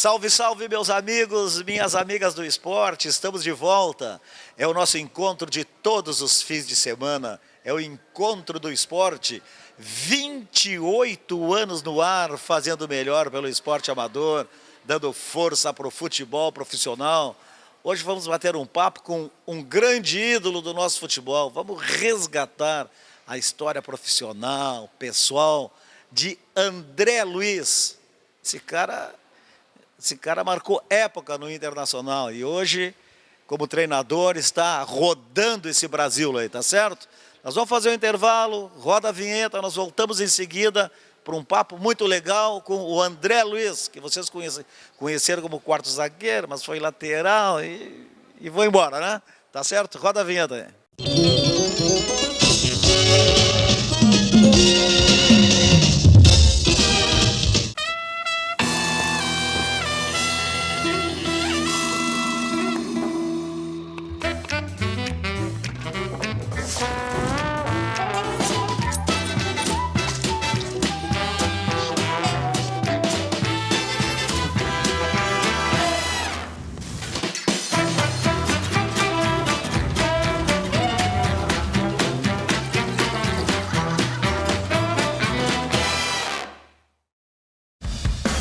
Salve, salve, meus amigos, minhas amigas do esporte, estamos de volta. É o nosso encontro de todos os fins de semana, é o encontro do esporte. 28 anos no ar, fazendo o melhor pelo esporte amador, dando força para o futebol profissional. Hoje vamos bater um papo com um grande ídolo do nosso futebol. Vamos resgatar a história profissional, pessoal, de André Luiz. Esse cara marcou época no Internacional e hoje, como treinador, está rodando esse Brasil aí, tá certo? Nós vamos fazer um intervalo, roda a vinheta, nós voltamos em seguida para um papo muito legal com o André Luiz, que vocês conheceram como quarto zagueiro, mas foi lateral e vou embora, né? Tá certo? Roda a vinheta aí.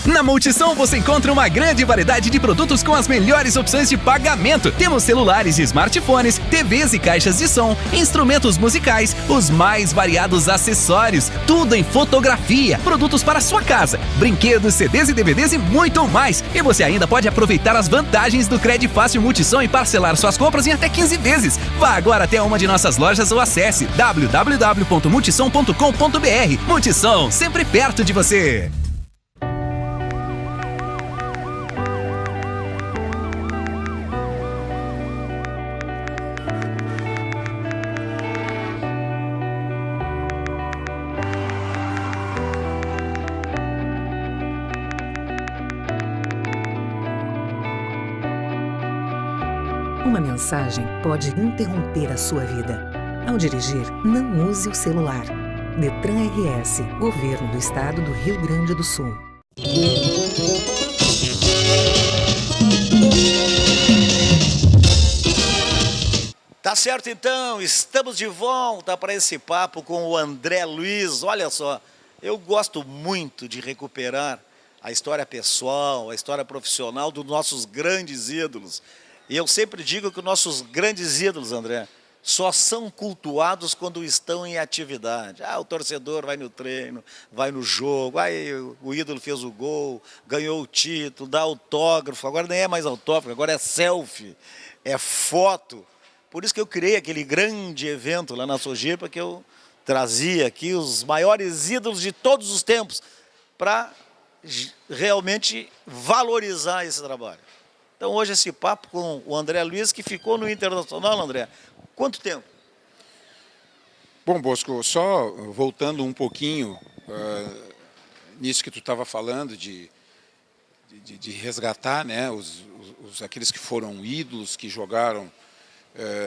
Na Multissom você encontra uma grande variedade de produtos com as melhores opções de pagamento. Temos celulares e smartphones, TVs e caixas de som, instrumentos musicais, os mais variados acessórios, tudo em fotografia, produtos para sua casa, brinquedos, CDs e DVDs e muito mais. E você ainda pode aproveitar as vantagens do Crédito Fácil Multissom e parcelar suas compras em até 15 vezes. Vá agora até uma de nossas lojas ou acesse www.multissom.com.br. Multissom, sempre perto de você. Uma mensagem pode interromper a sua vida. Ao dirigir, não use o celular. Detran RS, Governo do Estado do Rio Grande do Sul. Tá certo então, estamos de volta para esse papo com o André Luiz. Olha só, eu gosto muito de recuperar a história pessoal, a história profissional dos nossos grandes ídolos. E eu sempre digo que nossos grandes ídolos, André, só são cultuados quando estão em atividade. O torcedor vai no treino, vai no jogo, o ídolo fez o gol, ganhou o título, dá autógrafo, agora nem é mais autógrafo, agora é selfie, é foto. Por isso que eu criei aquele grande evento lá na Sojipa, que eu trazia aqui os maiores ídolos de todos os tempos, para realmente valorizar esse trabalho. Então hoje esse papo com o André Luiz, que ficou no Internacional, André. Quanto tempo? Bom, Bosco, só voltando um pouquinho nisso que tu estava falando, de resgatar, né, aqueles que foram ídolos, que jogaram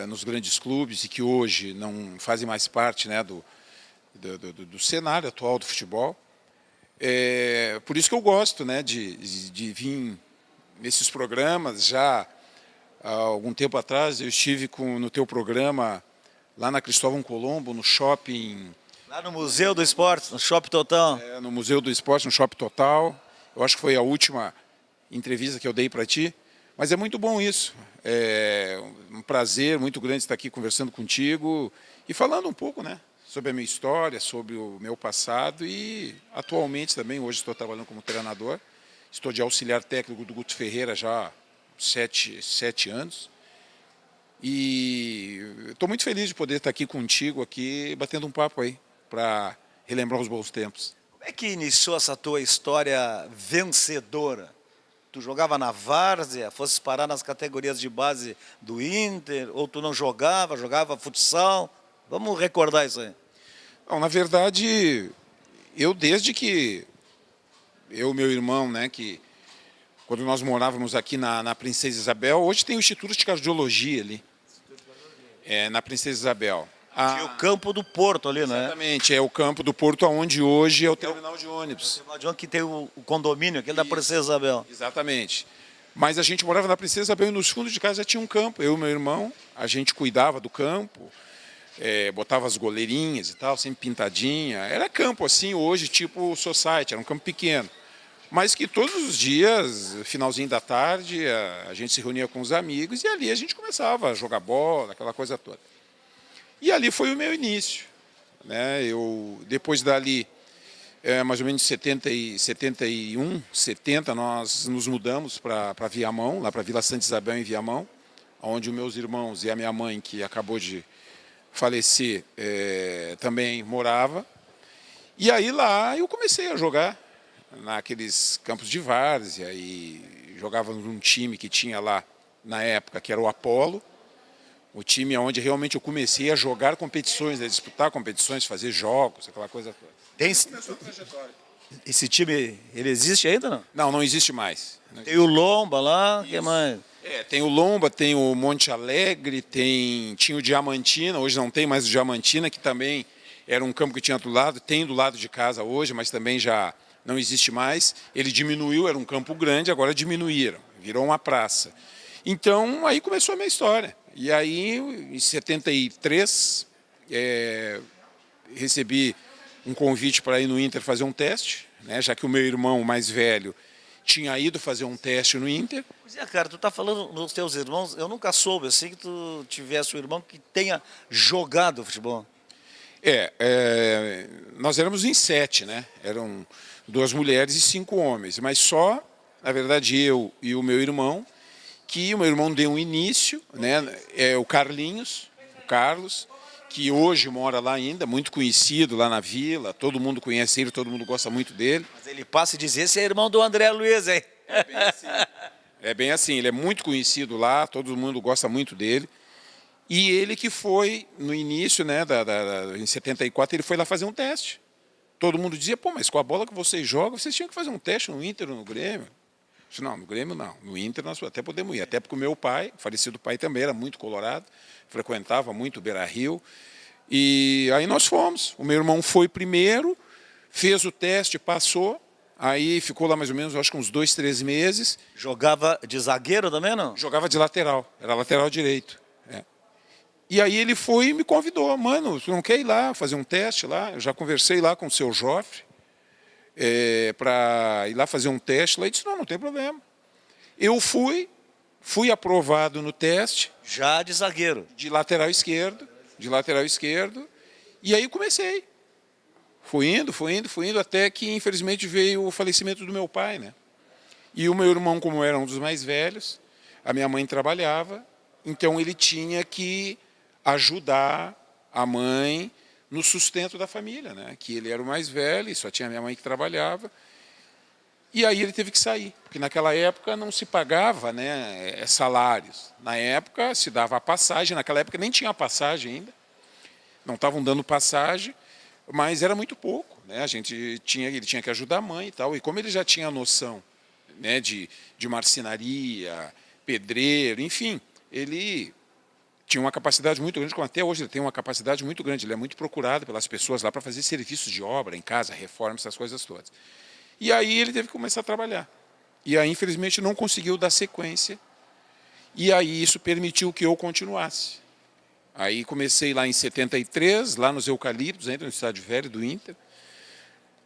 nos grandes clubes e que hoje não fazem mais parte, né, do cenário atual do futebol. Por isso que eu gosto, né, de vir nesses programas. Já há algum tempo atrás eu estive no teu programa lá na Cristóvão Colombo, no shopping... Lá no Museu do Esporte, no Shopping Total. No Museu do Esporte, no Shopping Total. Eu acho que foi a última entrevista que eu dei para ti. Mas é muito bom isso. É um prazer muito grande estar aqui conversando contigo e falando um pouco, né, sobre a minha história, sobre o meu passado e atualmente também, hoje estou trabalhando como treinador. Estou de auxiliar técnico do Guto Ferreira já há 7 anos. E estou muito feliz de poder estar aqui contigo, aqui, batendo um papo aí, para relembrar os bons tempos. Como é que iniciou essa tua história vencedora? Tu jogava na várzea, fosse parar nas categorias de base do Inter, ou tu não jogava futsal? Vamos recordar isso aí. Não, na verdade, eu desde que... Eu e meu irmão, né, que quando nós morávamos aqui na Princesa Isabel, hoje tem o Instituto de Cardiologia ali, na Princesa Isabel. Tinha o campo do Porto ali, né? Exatamente, é o campo do Porto, onde hoje é o terminal de ônibus. Que tem o condomínio, aquele da Princesa Isabel. Exatamente. Mas a gente morava na Princesa Isabel e nos fundos de casa já tinha um campo. Eu e meu irmão, a gente cuidava do campo, botava as goleirinhas e tal, sempre pintadinha. Era campo assim, hoje, tipo society, era um campo pequeno. Mas que todos os dias, finalzinho da tarde, a gente se reunia com os amigos e ali a gente começava a jogar bola, aquela coisa toda. E ali foi o meu início, né? Depois dali, mais ou menos em 71, 70, nós nos mudamos para Viamão, lá para Vila Santa Isabel, em Viamão, onde os meus irmãos e a minha mãe, que acabou de falecer, também morava. E aí lá eu comecei a jogar naqueles campos de várzea e jogava num time que tinha lá na época, que era o Apolo. O time onde realmente eu comecei a jogar competições, a disputar competições, fazer jogos, aquela coisa toda. Esse time, ele existe ainda, não? Não, não existe mais. Tem o Lomba lá, o que mais? Tem o Lomba, tem o Monte Alegre, tinha o Diamantina, hoje não tem mais o Diamantina, que também era um campo que tinha do lado, tem do lado de casa hoje, mas também já não existe mais. Ele diminuiu, era um campo grande, agora diminuíram, virou uma praça. Então, aí começou a minha história. E aí, em 73, recebi um convite para ir no Inter fazer um teste, né, já que o meu irmão mais velho tinha ido fazer um teste no Inter. Pois é, cara, tu tá falando nos teus irmãos, eu nunca soube assim que tu tivesse um irmão que tenha jogado futebol. Nós éramos em 7, né? Eram 2 mulheres e 5 homens, mas só, na verdade, eu e o meu irmão, que o meu irmão deu um início, né? O Carlos, que hoje mora lá ainda, muito conhecido lá na vila, todo mundo conhece ele, todo mundo gosta muito dele. Mas ele passa a dizer, esse é irmão do André Luiz, hein? É bem assim, ele é muito conhecido lá, todo mundo gosta muito dele. E ele que foi, no início, né, em 74, ele foi lá fazer um teste. Todo mundo dizia, pô, mas com a bola que vocês jogam, vocês tinham que fazer um teste no Inter ou no Grêmio. Eu disse, não, no Grêmio não, no Inter nós até podemos ir. Até porque o meu pai, falecido pai também, era muito colorado, frequentava muito o Beira-Rio. E aí nós fomos. O meu irmão foi primeiro, fez o teste, passou. Aí ficou lá mais ou menos, acho que uns 2, 3 meses. Jogava de zagueiro também, não? Jogava de lateral, era lateral direito. E aí ele foi e me convidou, mano, tu não quer ir lá fazer um teste lá? Eu já conversei lá com o seu Joffre, para ir lá fazer um teste lá, e disse, não tem problema. Eu fui aprovado no teste. Já de zagueiro. De lateral esquerdo, e aí comecei. Fui indo, até que infelizmente veio o falecimento do meu pai, né? E o meu irmão, como era um dos mais velhos, a minha mãe trabalhava, então ele tinha que ajudar a mãe no sustento da família, né? Que ele era o mais velho e só tinha a minha mãe que trabalhava. E aí ele teve que sair, porque naquela época não se pagava, né, salários. Na época se dava a passagem, naquela época nem tinha passagem ainda, não estavam dando passagem, mas era muito pouco, né? Ele tinha que ajudar a mãe e tal. E como ele já tinha noção, né, de marcenaria, pedreiro, enfim, ele tinha uma capacidade muito grande, como até hoje ele tem uma capacidade muito grande. Ele é muito procurado pelas pessoas lá para fazer serviços de obra em casa, reforma, essas coisas todas. E aí ele teve que começar a trabalhar. E aí, infelizmente, não conseguiu dar sequência. E aí isso permitiu que eu continuasse. Aí comecei lá em 73, lá nos Eucaliptos, ainda no Estádio Velho do Inter.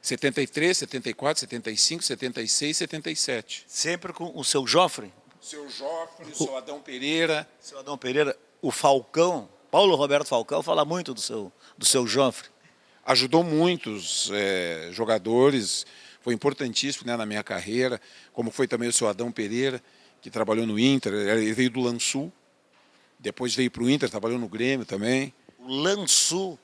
73, 74, 75, 76, 77. Sempre com o seu Joffre? O seu Joffre, o seu Adão Pereira. Seu Adão Pereira, o Falcão, Paulo Roberto Falcão, fala muito do seu Joffre. Ajudou muitos jogadores, foi importantíssimo, né, na minha carreira, como foi também o seu Adão Pereira, que trabalhou no Inter, ele veio do Lançul, depois veio para o Inter, trabalhou no Grêmio também. O Lançul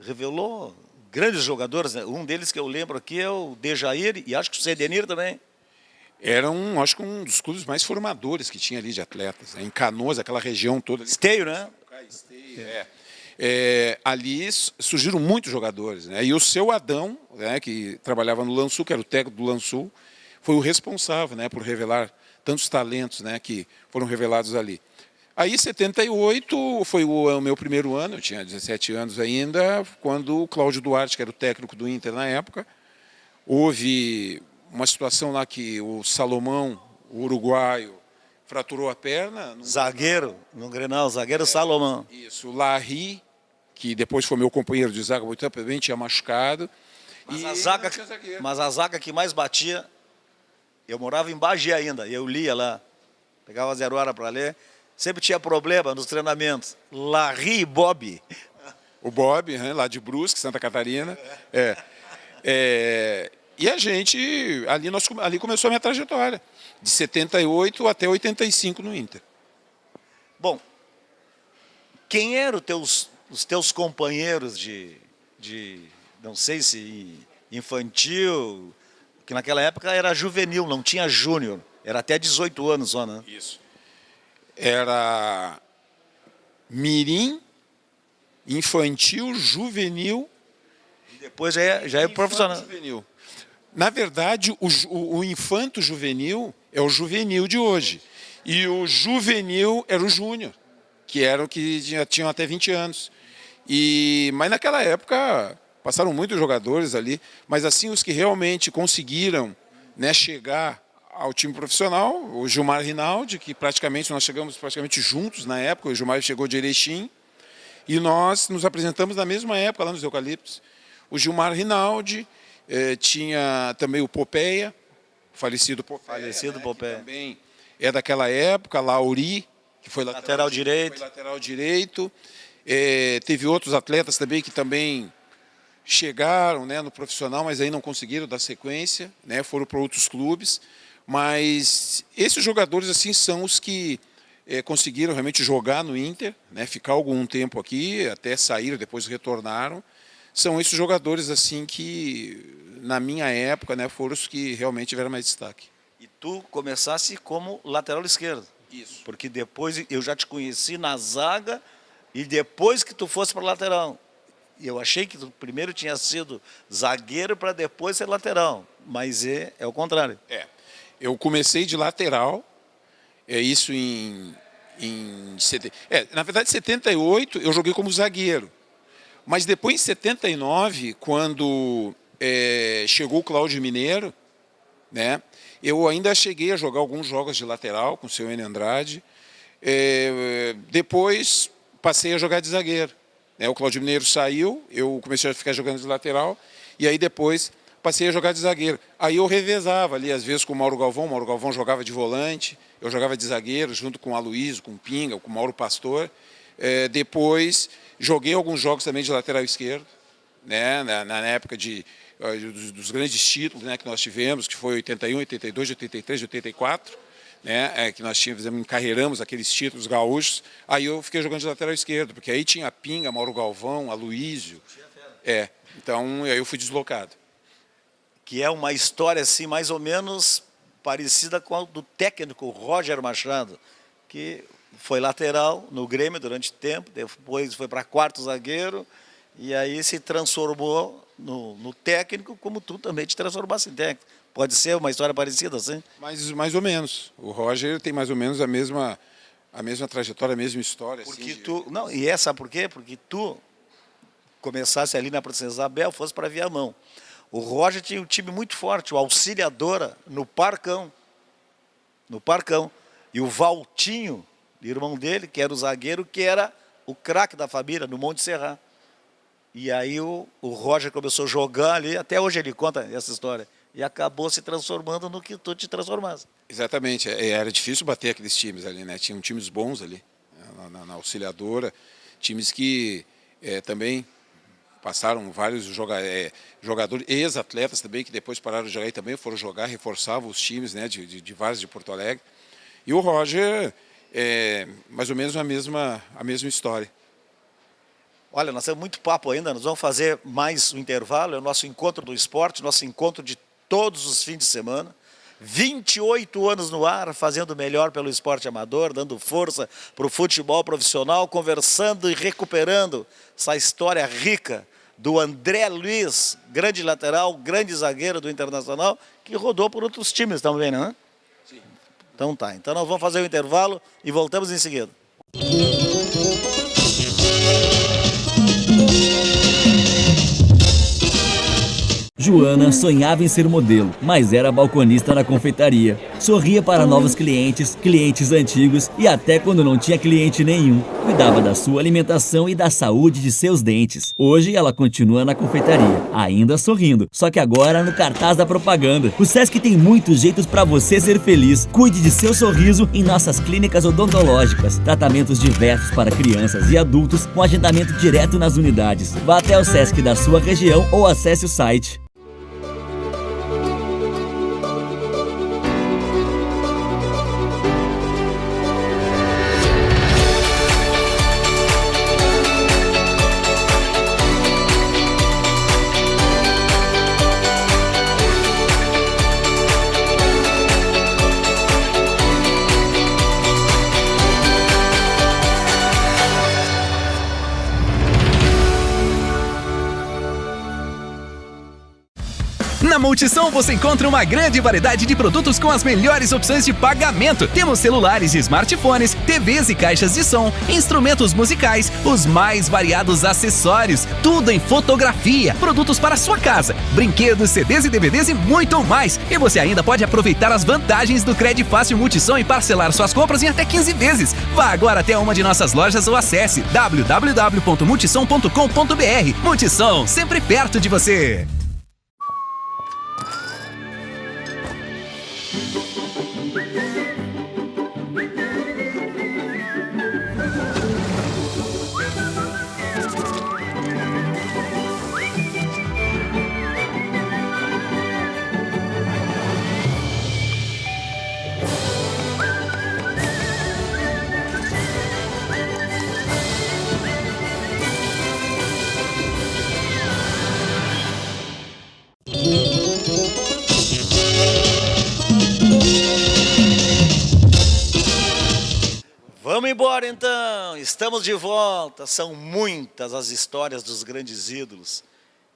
revelou grandes jogadores, né? Um deles que eu lembro aqui é o Dejair e acho que o Cedenir também. Era acho que um dos clubes mais formadores que tinha ali de atletas, né? Em Canoas, aquela região toda. Esteio, né? Ali surgiram muitos jogadores, né? E o seu Adão, né, que trabalhava no Lançul, que era o técnico do Lançul, foi o responsável, né, por revelar tantos talentos, né, que foram revelados ali. Aí, em 78, foi o meu primeiro ano, eu tinha 17 anos ainda, quando o Cláudio Duarte, que era o técnico do Inter na época, houve uma situação lá que o Salomão, o uruguaio, fraturou a perna. Zagueiro, no Grenal, zagueiro Salomão. Isso, o Larry, que depois foi meu companheiro de zaga, muito tempo, também tinha machucado. Mas a zaga que mais batia, eu morava em Bagé ainda, eu lia lá, pegava 0 hora para ler, sempre tinha problema nos treinamentos. Larry e Bob. O Bob, lá de Brusque, Santa Catarina. E a gente, ali começou a minha trajetória, de 78 até 85 no Inter. Bom, quem eram os teus companheiros de, não sei se infantil, que naquela época era juvenil, não tinha júnior, era até 18 anos só, né? Isso. Era mirim, infantil, juvenil. E depois já é profissional. Juvenil. Na verdade, o infanto juvenil é o juvenil de hoje. E o juvenil era o júnior, que eram que já tinham até 20 anos. Mas naquela época passaram muitos jogadores ali, mas assim os que realmente conseguiram, né, chegar ao time profissional, o Gilmar Rinaldi, que nós chegamos praticamente juntos na época, o Gilmar chegou de Erechim, e nós nos apresentamos na mesma época lá nos Eucaliptos. O Gilmar Rinaldi, tinha também o Popeia, falecido Popeia, que também é daquela época, Lauri, que foi lateral direito. Teve outros atletas também que também chegaram, né, no profissional, mas aí não conseguiram dar sequência, né, foram para outros clubes. Mas esses jogadores assim são os que conseguiram realmente jogar no Inter, né, ficar algum tempo aqui, até saíram, depois retornaram. São esses jogadores assim que, na minha época, né, foram os que realmente tiveram mais destaque. E tu começasse como lateral esquerdo. Isso. Porque depois eu já te conheci na zaga e depois que tu fosse para lateral. E eu achei que tu primeiro tinha sido zagueiro para depois ser lateral. Mas é o contrário. Eu comecei de lateral, isso na verdade, em 78 eu joguei como zagueiro. Mas depois, em 79, quando chegou o Cláudio Mineiro, né, eu ainda cheguei a jogar alguns jogos de lateral com o seu N. Andrade. Depois, passei a jogar de zagueiro. O Cláudio Mineiro saiu, eu comecei a ficar jogando de lateral, e aí depois passei a jogar de zagueiro. Aí eu revezava ali, às vezes, com o Mauro Galvão jogava de volante, eu jogava de zagueiro, junto com o Aloysio, com o Pinga, com o Mauro Pastor. Depois, joguei alguns jogos também de lateral esquerdo, né, na época dos grandes títulos, né, que nós tivemos, que foi 81, 82, 83, 84, né, que nós encarreiramos aqueles títulos gaúchos. Aí eu fiquei jogando de lateral esquerdo, porque aí tinha Pinga, Mauro Galvão, Aloysio. Então aí eu fui deslocado. Que é uma história assim, mais ou menos parecida com a do técnico Roger Machado, que foi lateral no Grêmio durante tempo, depois foi para quarto zagueiro, e aí se transformou no técnico, como tu também te transformasse em técnico. Pode ser uma história parecida assim? Mais ou menos. O Roger tem mais ou menos a mesma trajetória, a mesma história. Porque sabe por quê? Porque tu começasse ali na Princesa Isabel, fosse para Viamão. O Roger tinha um time muito forte, o Auxiliadora, no Parcão. E o Valtinho, irmão dele, que era o zagueiro, que era o craque da família, no Monte Serra. E aí o Roger começou a jogar ali, até hoje ele conta essa história, e acabou se transformando no que tu te transformaste. Exatamente, era difícil bater aqueles times ali, né? Tinham times bons ali, na Auxiliadora, times que também passaram vários jogadores, ex-atletas também, que depois pararam de jogar e também foram jogar, reforçavam os times, né, de vários de Porto Alegre. E o Roger, mais ou menos a mesma história. Olha, nós temos muito papo ainda, nós vamos fazer mais um intervalo, é o nosso encontro do esporte, nosso encontro de todos os fins de semana. 28 anos no ar, fazendo o melhor pelo esporte amador, dando força para o futebol profissional, conversando e recuperando essa história rica do André Luiz, grande lateral, grande zagueiro do Internacional, que rodou por outros times também, né? Sim. Então tá, então nós vamos fazer o intervalo e voltamos em seguida. Joana sonhava em ser modelo, mas era balconista na confeitaria. Sorria para novos clientes, clientes antigos e até quando não tinha cliente nenhum. Cuidava da sua alimentação e da saúde de seus dentes. Hoje ela continua na confeitaria, ainda sorrindo, só que agora no cartaz da propaganda. O Sesc tem muitos jeitos para você ser feliz. Cuide de seu sorriso em nossas clínicas odontológicas. Tratamentos diversos para crianças e adultos com agendamento direto nas unidades. Vá até o Sesc da sua região ou acesse o site. Na Multissom você encontra uma grande variedade de produtos com as melhores opções de pagamento. Temos celulares e smartphones, TVs e caixas de som, instrumentos musicais, os mais variados acessórios, tudo em fotografia, produtos para sua casa, brinquedos, CDs e DVDs e muito mais. E você ainda pode aproveitar as vantagens do Crédito Fácil Multissom e parcelar suas compras em até 15 vezes. Vá agora até uma de nossas lojas ou acesse www.multissom.com.br. Multissom, sempre perto de você. Vamos embora então, estamos de volta. São muitas as histórias dos grandes ídolos.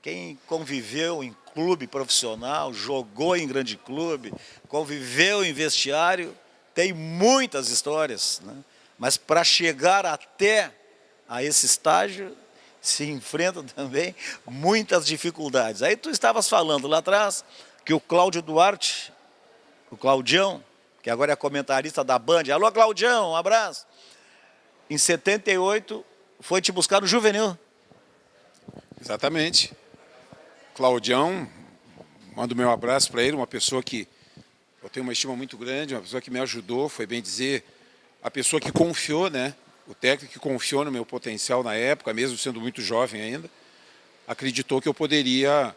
Quem conviveu em clube profissional, jogou em grande clube, conviveu em vestiário, tem muitas histórias, né? Mas para chegar até a esse estágio, se enfrenta também muitas dificuldades. Aí tu estavas falando lá atrás que o Cláudio Duarte, o Claudião, que agora é comentarista da Band. Alô, Claudião, um abraço. Em 78, foi te buscar no Juvenil. Exatamente. Claudião, mando meu abraço para ele, uma pessoa que eu tenho uma estima muito grande, uma pessoa que me ajudou, foi bem dizer, a pessoa que confiou, né? O técnico que confiou no meu potencial na época, mesmo sendo muito jovem ainda, acreditou que eu poderia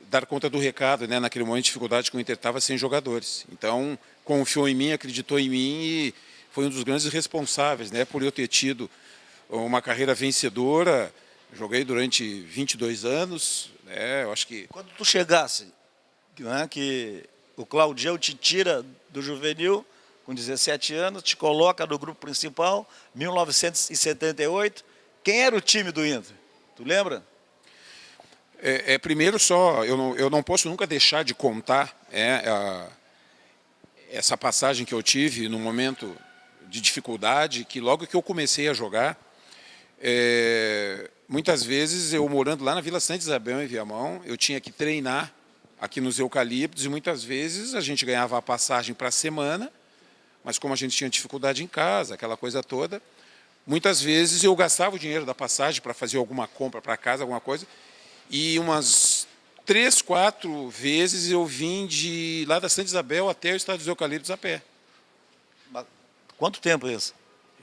dar conta do recado, né, naquele momento de dificuldade que o Inter estava sem jogadores. Então, confiou em mim, acreditou em mim e foi um dos grandes responsáveis, né, por eu ter tido uma carreira vencedora. Joguei durante 22 anos, né, eu acho que... Quando tu chegasse, né, que o Claudião te tira do juvenil, com 17 anos, te coloca no grupo principal, 1978, quem era o time do Inter? Tu lembra? Primeiro só, eu não posso nunca deixar de contar essa passagem que eu tive num momento de dificuldade, que logo que eu comecei a jogar, muitas vezes eu morando lá na Vila Santa Isabel, em Viamão, eu tinha que treinar aqui nos Eucaliptos e muitas vezes a gente ganhava a passagem para a semana, mas como a gente tinha dificuldade em casa, aquela coisa toda, muitas vezes eu gastava o dinheiro da passagem para fazer alguma compra para casa, alguma coisa, e umas 3, 4 vezes eu vim de lá da Santa Isabel até o estádio dos Eucaliptos a pé. Quanto tempo isso?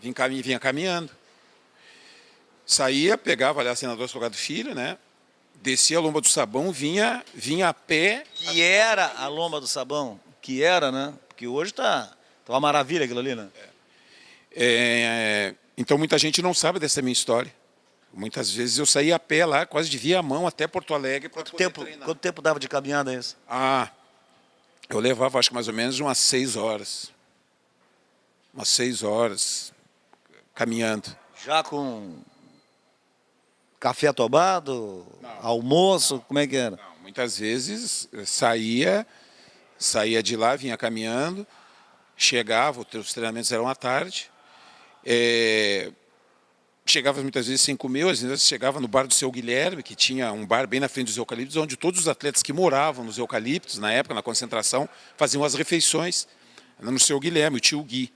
Vinha caminhando. Saía, pegava ali a Senador Salgado Filho, né? Descia a Lomba do Sabão, vinha a pé. Que era a Lomba do Sabão? Que era, né? Porque hoje tá uma maravilha aquilo ali, né? Então muita gente não sabe dessa minha história. Muitas vezes eu saía a pé lá, quase de Viamão até Porto Alegre para poder treinar. Quanto tempo dava de caminhada isso? Eu levava, acho que mais ou menos umas 6 horas. Umas 6 horas caminhando. Já com café tomado, almoço, como é que era? Não, muitas vezes saía de lá, vinha caminhando, chegava, os treinamentos eram à tarde, Chegava muitas vezes sem comer, às vezes chegava no bar do Seu Guilherme, que tinha um bar bem na frente dos eucaliptos, onde todos os atletas que moravam nos eucaliptos, na época, na concentração, faziam as refeições no Seu Guilherme, o tio Gui.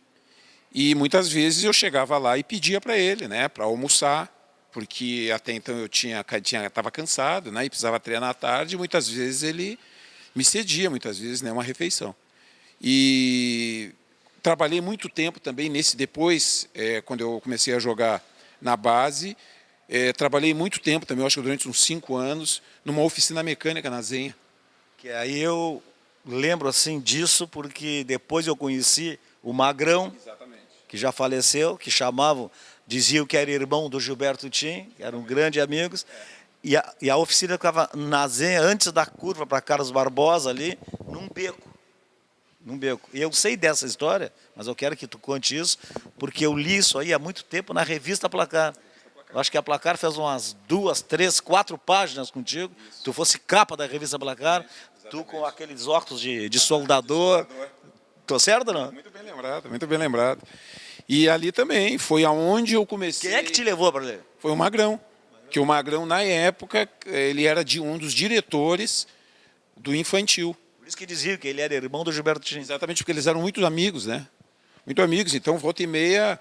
E muitas vezes eu chegava lá e pedia para ele, né, para almoçar, porque até então eu estava cansado, né, e precisava treinar à tarde, e muitas vezes ele me cedia, muitas vezes, né, uma refeição. E trabalhei muito tempo também depois, quando eu comecei a jogar na base, trabalhei muito tempo também, eu acho que durante uns 5 anos, numa oficina mecânica na Zenha. Que aí eu lembro assim disso, porque depois eu conheci o Magrão, Exatamente. que já faleceu, que diziam que era irmão do Gilberto Tim, que eram grandes amigos, e a oficina ficava na Zenha, antes da curva para Carlos Barbosa ali, num beco. E eu sei dessa história, mas eu quero que tu conte isso, porque eu li isso aí há muito tempo na revista Placar. Eu acho que a Placar fez umas 2, 3, 4 páginas contigo. Isso. Tu fosse capa da revista Placar, tu com aqueles óculos de soldador. Tô certo ou não? Muito bem lembrado, muito bem lembrado. E ali também foi aonde eu comecei. Quem é que te levou para ler? Foi o Magrão. Que o Magrão, na época, ele era um dos diretores do infantil. Por isso que diziam que ele era irmão do Gilberto Tim. Exatamente, porque eles eram muito amigos, né? Muito amigos. Então, volta e meia,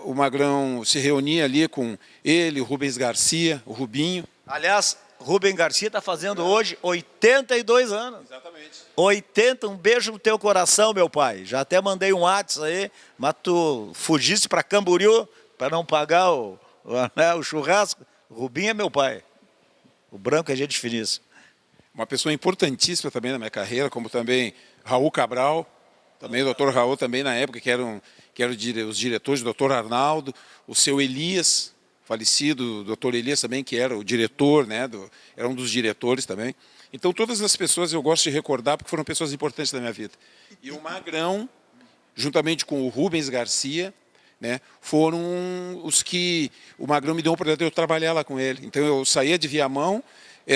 o Magrão se reunia ali com ele, o Rubens Garcia, o Rubinho. Aliás, Rubem Garcia está fazendo hoje 82 anos. Exatamente. 80, um beijo no teu coração, meu pai. Já até mandei um WhatsApp aí, mas tu fugiste para Camboriú para não pagar o churrasco. O Rubinho é meu pai. O branco é gente finíssima. Uma pessoa importantíssima também na minha carreira, como também Raul Cabral, também o doutor Raul também na época, que eram os diretores, o doutor Arnaldo, o seu Elias, falecido, o doutor Elias também, que era o diretor, né, era um dos diretores também. Então todas as pessoas eu gosto de recordar porque foram pessoas importantes da minha vida. E o Magrão, juntamente com o Rubens Garcia, né, foram os que o Magrão me deu a oportunidade de eu trabalhar lá com ele. Então eu saía de Viamão,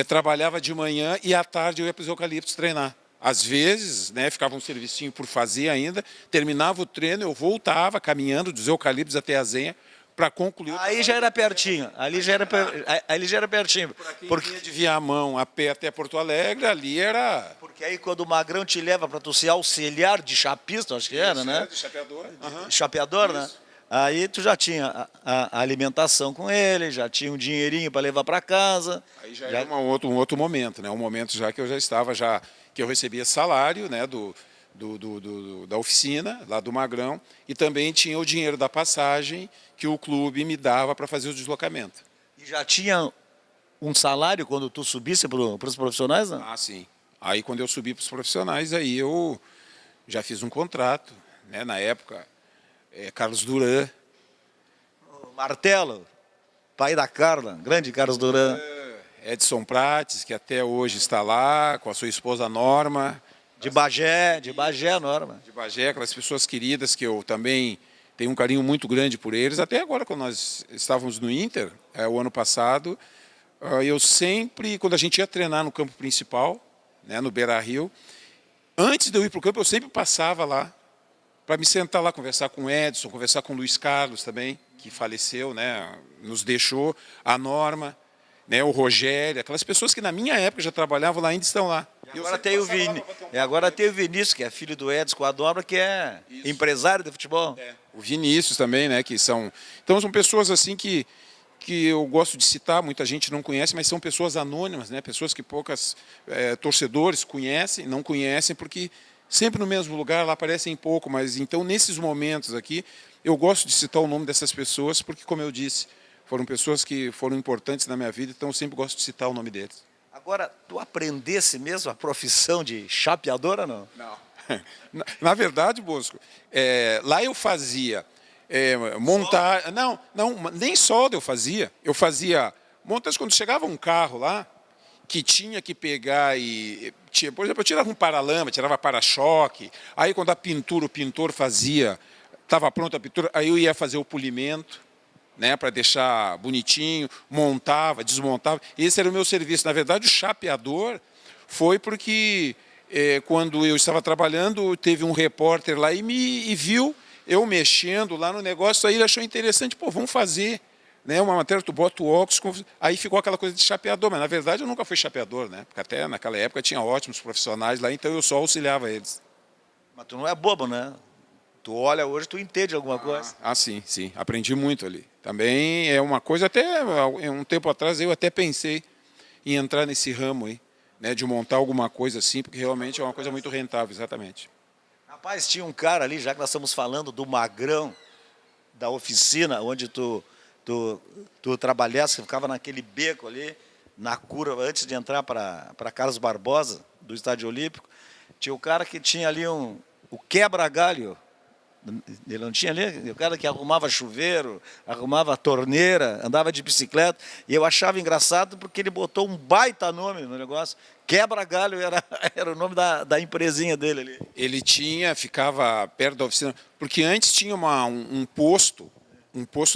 trabalhava de manhã e à tarde eu ia para os eucaliptos treinar. Às vezes, né, ficava um servicinho por fazer ainda, terminava o treino, eu voltava caminhando dos eucaliptos até a Zenha para concluir. Aí já era pertinho, ali já era pertinho. Para quem vinha de Viamão a pé até Porto Alegre, ali era... Porque aí quando o Magrão te leva para tu ser auxiliar de chapista, acho que era, né? De chapeador. Chapeador, né? Aí tu já tinha a alimentação com ele, já tinha um dinheirinho para levar para casa. Aí já era um outro momento, né? Um momento já que eu já estava, que eu recebia salário, né, da oficina, lá do Magrão, e também tinha o dinheiro da passagem que o clube me dava para fazer o deslocamento. E já tinha um salário quando tu subisse para os profissionais, não? Ah, sim. Aí quando eu subi para os profissionais, aí eu já fiz um contrato, né, na época, Carlos Duran. O Martelo, pai da Carla, grande Carlos Duran. Edson Prates, que até hoje está lá, com a sua esposa Norma. De Bagé, Norma. De Bagé, aquelas pessoas queridas que eu também tenho um carinho muito grande por eles. Até agora, quando nós estávamos no Inter, o ano passado, eu sempre, quando a gente ia treinar no campo principal, né, no Beira-Rio, antes de eu ir para o campo, eu sempre passava lá, para me sentar lá, conversar com o Edson, conversar com o Luiz Carlos também, que faleceu, né, nos deixou, a Norma, né, o Rogério, aquelas pessoas que na minha época já trabalhavam lá, ainda estão lá. Agora tem o Vinícius, que é filho do Edson com a Dobra, que é empresário de futebol. O Vinícius também, né, que são... Então são pessoas assim que eu gosto de citar, muita gente não conhece, mas são pessoas anônimas, né, pessoas que poucas torcedores conhecem, não conhecem, porque sempre no mesmo lugar, lá aparecem pouco, mas então nesses momentos aqui, eu gosto de citar o nome dessas pessoas, porque como eu disse, foram pessoas que foram importantes na minha vida, então eu sempre gosto de citar o nome deles. Agora, tu aprendesse mesmo a profissão de chapeador ou não? Não. Na verdade, Bosco, lá eu fazia montar... Não, nem solda eu fazia. Eu fazia montagem quando chegava um carro lá, que tinha que pegar e... Por exemplo, eu tirava um paralama, tirava para-choque, aí quando a pintura, o pintor fazia, estava pronta a pintura, aí eu ia fazer o polimento, né, para deixar bonitinho, montava, desmontava. Esse era o meu serviço. Na verdade, o chapeador foi porque, quando eu estava trabalhando, teve um repórter lá e viu eu mexendo lá no negócio, aí ele achou interessante, pô, vamos fazer, né, uma matéria, tu bota o óculos, aí ficou aquela coisa de chapeador, mas na verdade eu nunca fui chapeador, né, porque até naquela época tinha ótimos profissionais lá, então eu só auxiliava eles. Mas tu não é bobo, né? Tu olha hoje, tu entende alguma coisa. Sim, sim, aprendi muito ali. Também é uma coisa, até um tempo atrás eu até pensei em entrar nesse ramo aí, né, de montar alguma coisa assim, porque realmente é uma coisa muito rentável, exatamente. Rapaz, tinha um cara ali, já que nós estamos falando do Magrão, da oficina, onde tu trabalhasse, ficava naquele beco ali, na curva, antes de entrar para Carlos Barbosa, do Estádio Olímpico, tinha o cara que tinha ali o quebra-galho. Ele não tinha ali, o cara que arrumava chuveiro, arrumava torneira, andava de bicicleta, e eu achava engraçado porque ele botou um baita nome no negócio. Quebra-galho era o nome da empresinha dele ali. Ele ficava perto da oficina, porque antes tinha um posto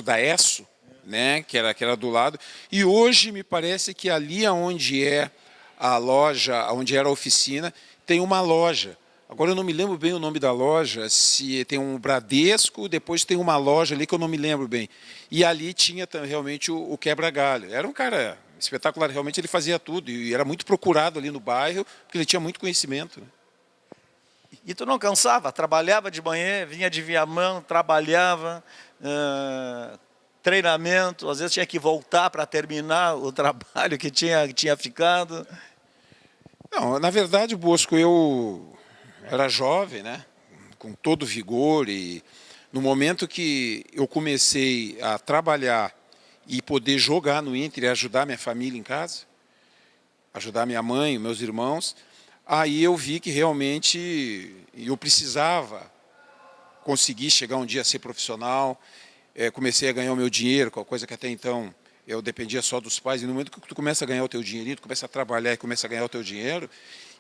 da ESSO, né, que era do lado, e hoje me parece que ali onde é a loja, onde era a oficina, tem uma loja. Agora eu não me lembro bem o nome da loja, se tem um Bradesco, depois tem uma loja ali que eu não me lembro bem. E ali tinha realmente o quebra-galho. Era um cara espetacular, realmente ele fazia tudo. E era muito procurado ali no bairro, porque ele tinha muito conhecimento. E tu não cansava? Trabalhava de manhã, vinha de Viamão, trabalhava, treinamento, às vezes tinha que voltar para terminar o trabalho que tinha ficado. Não, na verdade, Bosco, eu era jovem, né, com todo vigor, e no momento que eu comecei a trabalhar e poder jogar no Inter e ajudar minha família em casa, ajudar minha mãe, meus irmãos, aí eu vi que realmente eu precisava conseguir chegar um dia a ser profissional, comecei a ganhar o meu dinheiro, coisa que até então eu dependia só dos pais, e no momento que tu começa a ganhar o teu dinheirinho, tu começa a trabalhar e começa a ganhar o teu dinheiro,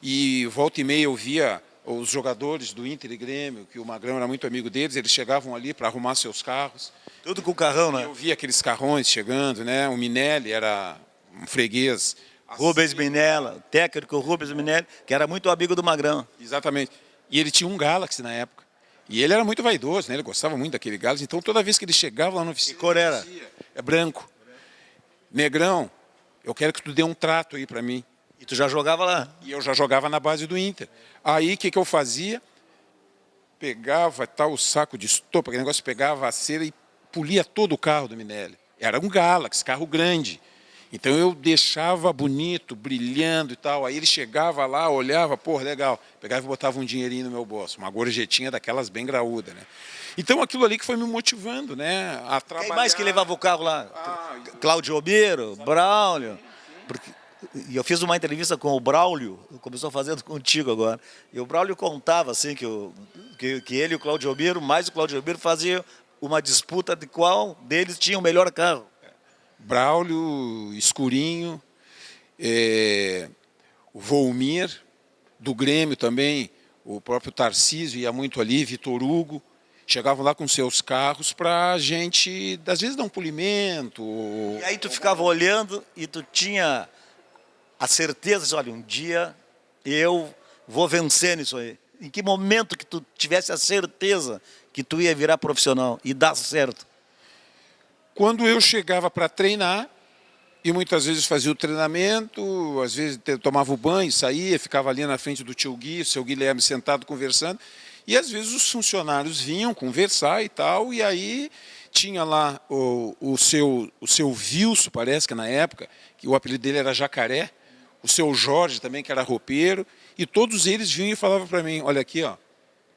e volta e meia eu via os jogadores do Inter e Grêmio, que o Magrão era muito amigo deles, eles chegavam ali para arrumar seus carros. Tudo com o carrão, né? Eu via aqueles carrões chegando, né? O Minelli era um freguês. Rubens Minella, técnico Rubens Minelli, que era muito amigo do Magrão. Exatamente. E ele tinha um Galaxy na época. E ele era muito vaidoso, né? Ele gostava muito daquele Galaxy. Então, toda vez que ele chegava lá no oficina... Que cor era? É branco. Negrão, eu quero que tu dê um trato aí para mim. E tu já jogava lá? E eu já jogava na base do Inter. Aí, o que eu fazia? Pegava o saco de estopa, aquele negócio, pegava a cera e polia todo o carro do Minelli. Era um Galaxy, carro grande. Então, eu deixava bonito, brilhando e tal. Aí ele chegava lá, olhava, pô, legal. Pegava e botava um dinheirinho no meu bolso. Uma gorjetinha daquelas bem graúda, né? Então, aquilo ali que foi me motivando, né? A trabalhar. Quem mais que levava o carro lá? Cláudio Obiro, Braulio. E eu fiz uma entrevista com o Braulio, começou fazendo contigo agora. E o Braulio contava assim que ele e o Cláudio Obiro, mais o Cláudio Obiro, faziam uma disputa de qual deles tinha o melhor carro. Braulio, Escurinho, o Volmir, do Grêmio também, o próprio Tarcísio ia muito ali, Vitor Hugo, chegavam lá com seus carros para a gente, às vezes, dar um polimento. E aí tu ficava olhando e tu tinha a certeza de, olha, um dia eu vou vencer nisso aí. Em que momento que tu tivesse a certeza que tu ia virar profissional e dar certo? Quando eu chegava para treinar, e muitas vezes fazia o treinamento, às vezes tomava o banho, saía, ficava ali na frente do tio Gui, o seu Guilherme sentado conversando, e às vezes os funcionários vinham conversar e tal, e aí tinha lá o seu Wilson, parece que na época, que o apelido dele era Jacaré, o seu Jorge também, que era roupeiro, e todos eles vinham e falavam para mim, olha aqui, ó,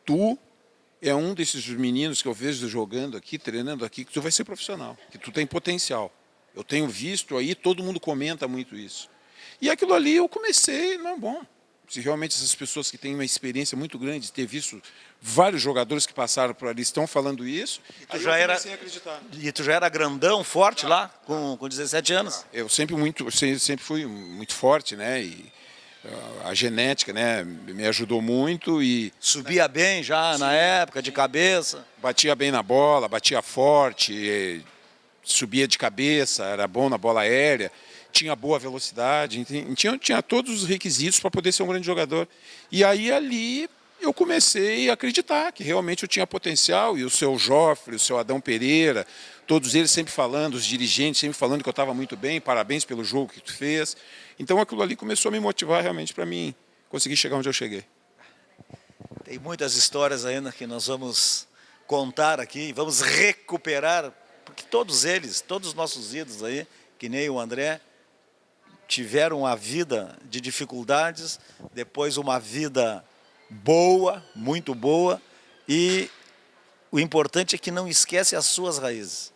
tu é um desses meninos que eu vejo jogando aqui, treinando aqui, que tu vai ser profissional, que tu tem potencial. Eu tenho visto aí, todo mundo comenta muito isso. E aquilo ali eu comecei, não, bom, se realmente essas pessoas que têm uma experiência muito grande, de ter visto vários jogadores que passaram por ali estão falando isso, aí eu comecei a acreditar. E tu já era grandão, forte lá, com 17 anos? Eu sempre fui muito forte, né? E a genética, né, me ajudou muito e... Subia bem já na época, de cabeça? Batia bem na bola, batia forte, subia de cabeça, era bom na bola aérea, tinha boa velocidade, tinha todos os requisitos para poder ser um grande jogador. E aí ali eu comecei a acreditar que realmente eu tinha potencial, e o seu Joffre, o seu Adão Pereira, todos eles sempre falando, os dirigentes sempre falando que eu estava muito bem, parabéns pelo jogo que tu fez. Então aquilo ali começou a me motivar realmente para mim conseguir chegar onde eu cheguei. Tem muitas histórias ainda que nós vamos contar aqui, vamos recuperar, porque todos eles, todos os nossos ídolos aí, que nem o André, tiveram uma vida de dificuldades, depois uma vida boa, muito boa, e o importante é que não esquece as suas raízes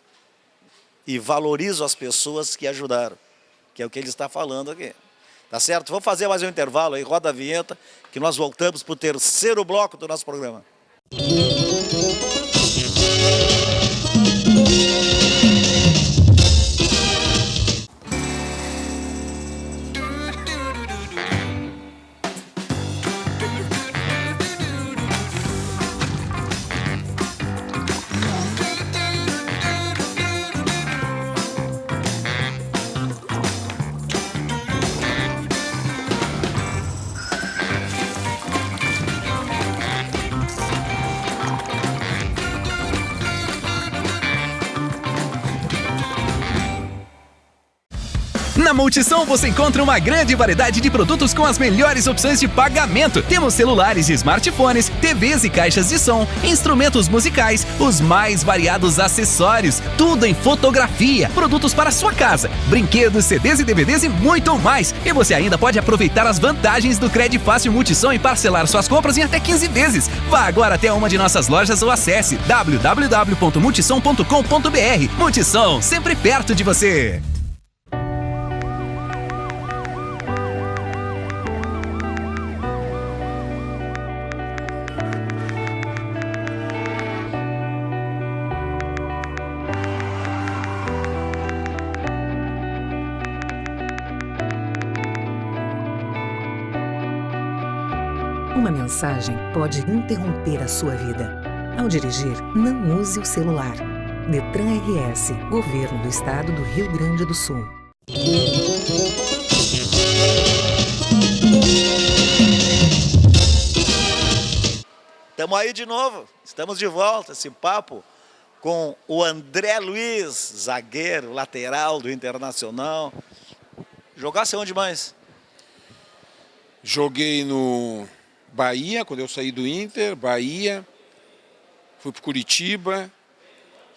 e valoriza as pessoas que ajudaram, que é o que ele está falando aqui. Tá certo? Vamos fazer mais um intervalo aí, roda a vinheta, que nós voltamos para o terceiro bloco do nosso programa. Na Multissom você encontra uma grande variedade de produtos com as melhores opções de pagamento. Temos celulares e smartphones, TVs e caixas de som, instrumentos musicais, os mais variados acessórios, tudo em fotografia, produtos para sua casa, brinquedos, CDs e DVDs e muito mais. E você ainda pode aproveitar as vantagens do Crédito Fácil Multissom e parcelar suas compras em até 15 vezes. Vá agora até uma de nossas lojas ou acesse www.multissom.com.br. Multissom, sempre perto de você. Uma mensagem pode interromper a sua vida. Ao dirigir, não use o celular. Detran RS, Governo do Estado do Rio Grande do Sul. Estamos aí de novo, estamos de volta, esse papo com o André Luiz, zagueiro, lateral do Internacional. Jogasse onde mais? Joguei no Bahia, quando eu saí do Inter, Bahia, fui para o Curitiba.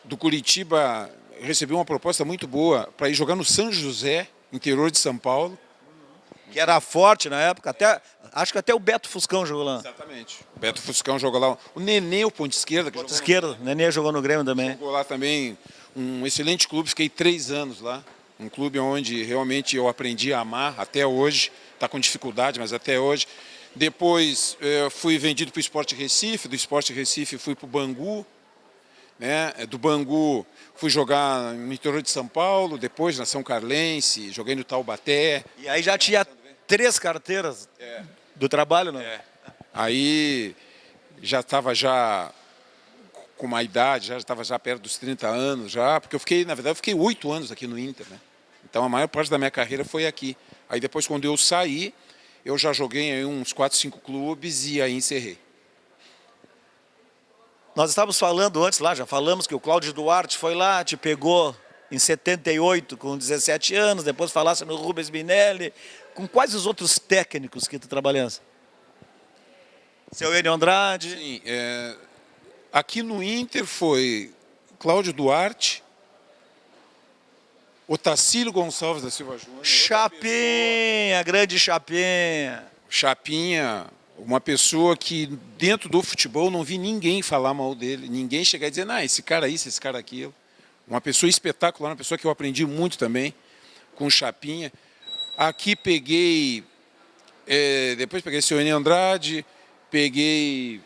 Do Curitiba recebi uma proposta muito boa para ir jogar no São José, interior de São Paulo. Que era forte na época, acho que até o Beto Fuscão jogou lá. Exatamente. O Beto Fuscão jogou lá. O Nenê, o ponto esquerda. Ponto esquerda, o Nenê jogou no Grêmio também. Jogou lá também, um excelente clube, fiquei 3 anos lá. Um clube onde realmente eu aprendi a amar, até hoje. Está com dificuldade, mas até hoje. Depois fui vendido para o Sport Recife, do Sport Recife fui para o Bangu, né? Do Bangu fui jogar no interior de São Paulo, depois na São Carlense, joguei no Taubaté. E aí já tinha 3 carteiras do trabalho, não? Aí já estava com uma idade, já estava perto dos 30 anos, porque na verdade eu fiquei 8 anos aqui no Inter, né? Então a maior parte da minha carreira foi aqui. Aí depois, quando eu saí, eu já joguei em uns 4, 5 clubes e aí encerrei. Nós estávamos falando antes lá, já falamos que o Cláudio Duarte foi lá, te pegou em 78 com 17 anos, depois falasse no Rubens Minelli. Com quais os outros técnicos que tu trabalhaste? Seu Enio Andrade? Sim, aqui no Inter foi Cláudio Duarte, Otacílio Gonçalves da Silva Júnior. Chapinha, grande Chapinha. Chapinha, uma pessoa que dentro do futebol não vi ninguém falar mal dele, ninguém chegar e dizer, esse cara isso, esse cara aquilo. Uma pessoa espetacular, uma pessoa que eu aprendi muito também com o Chapinha. Aqui peguei, depois peguei seu Enio Andrade, peguei,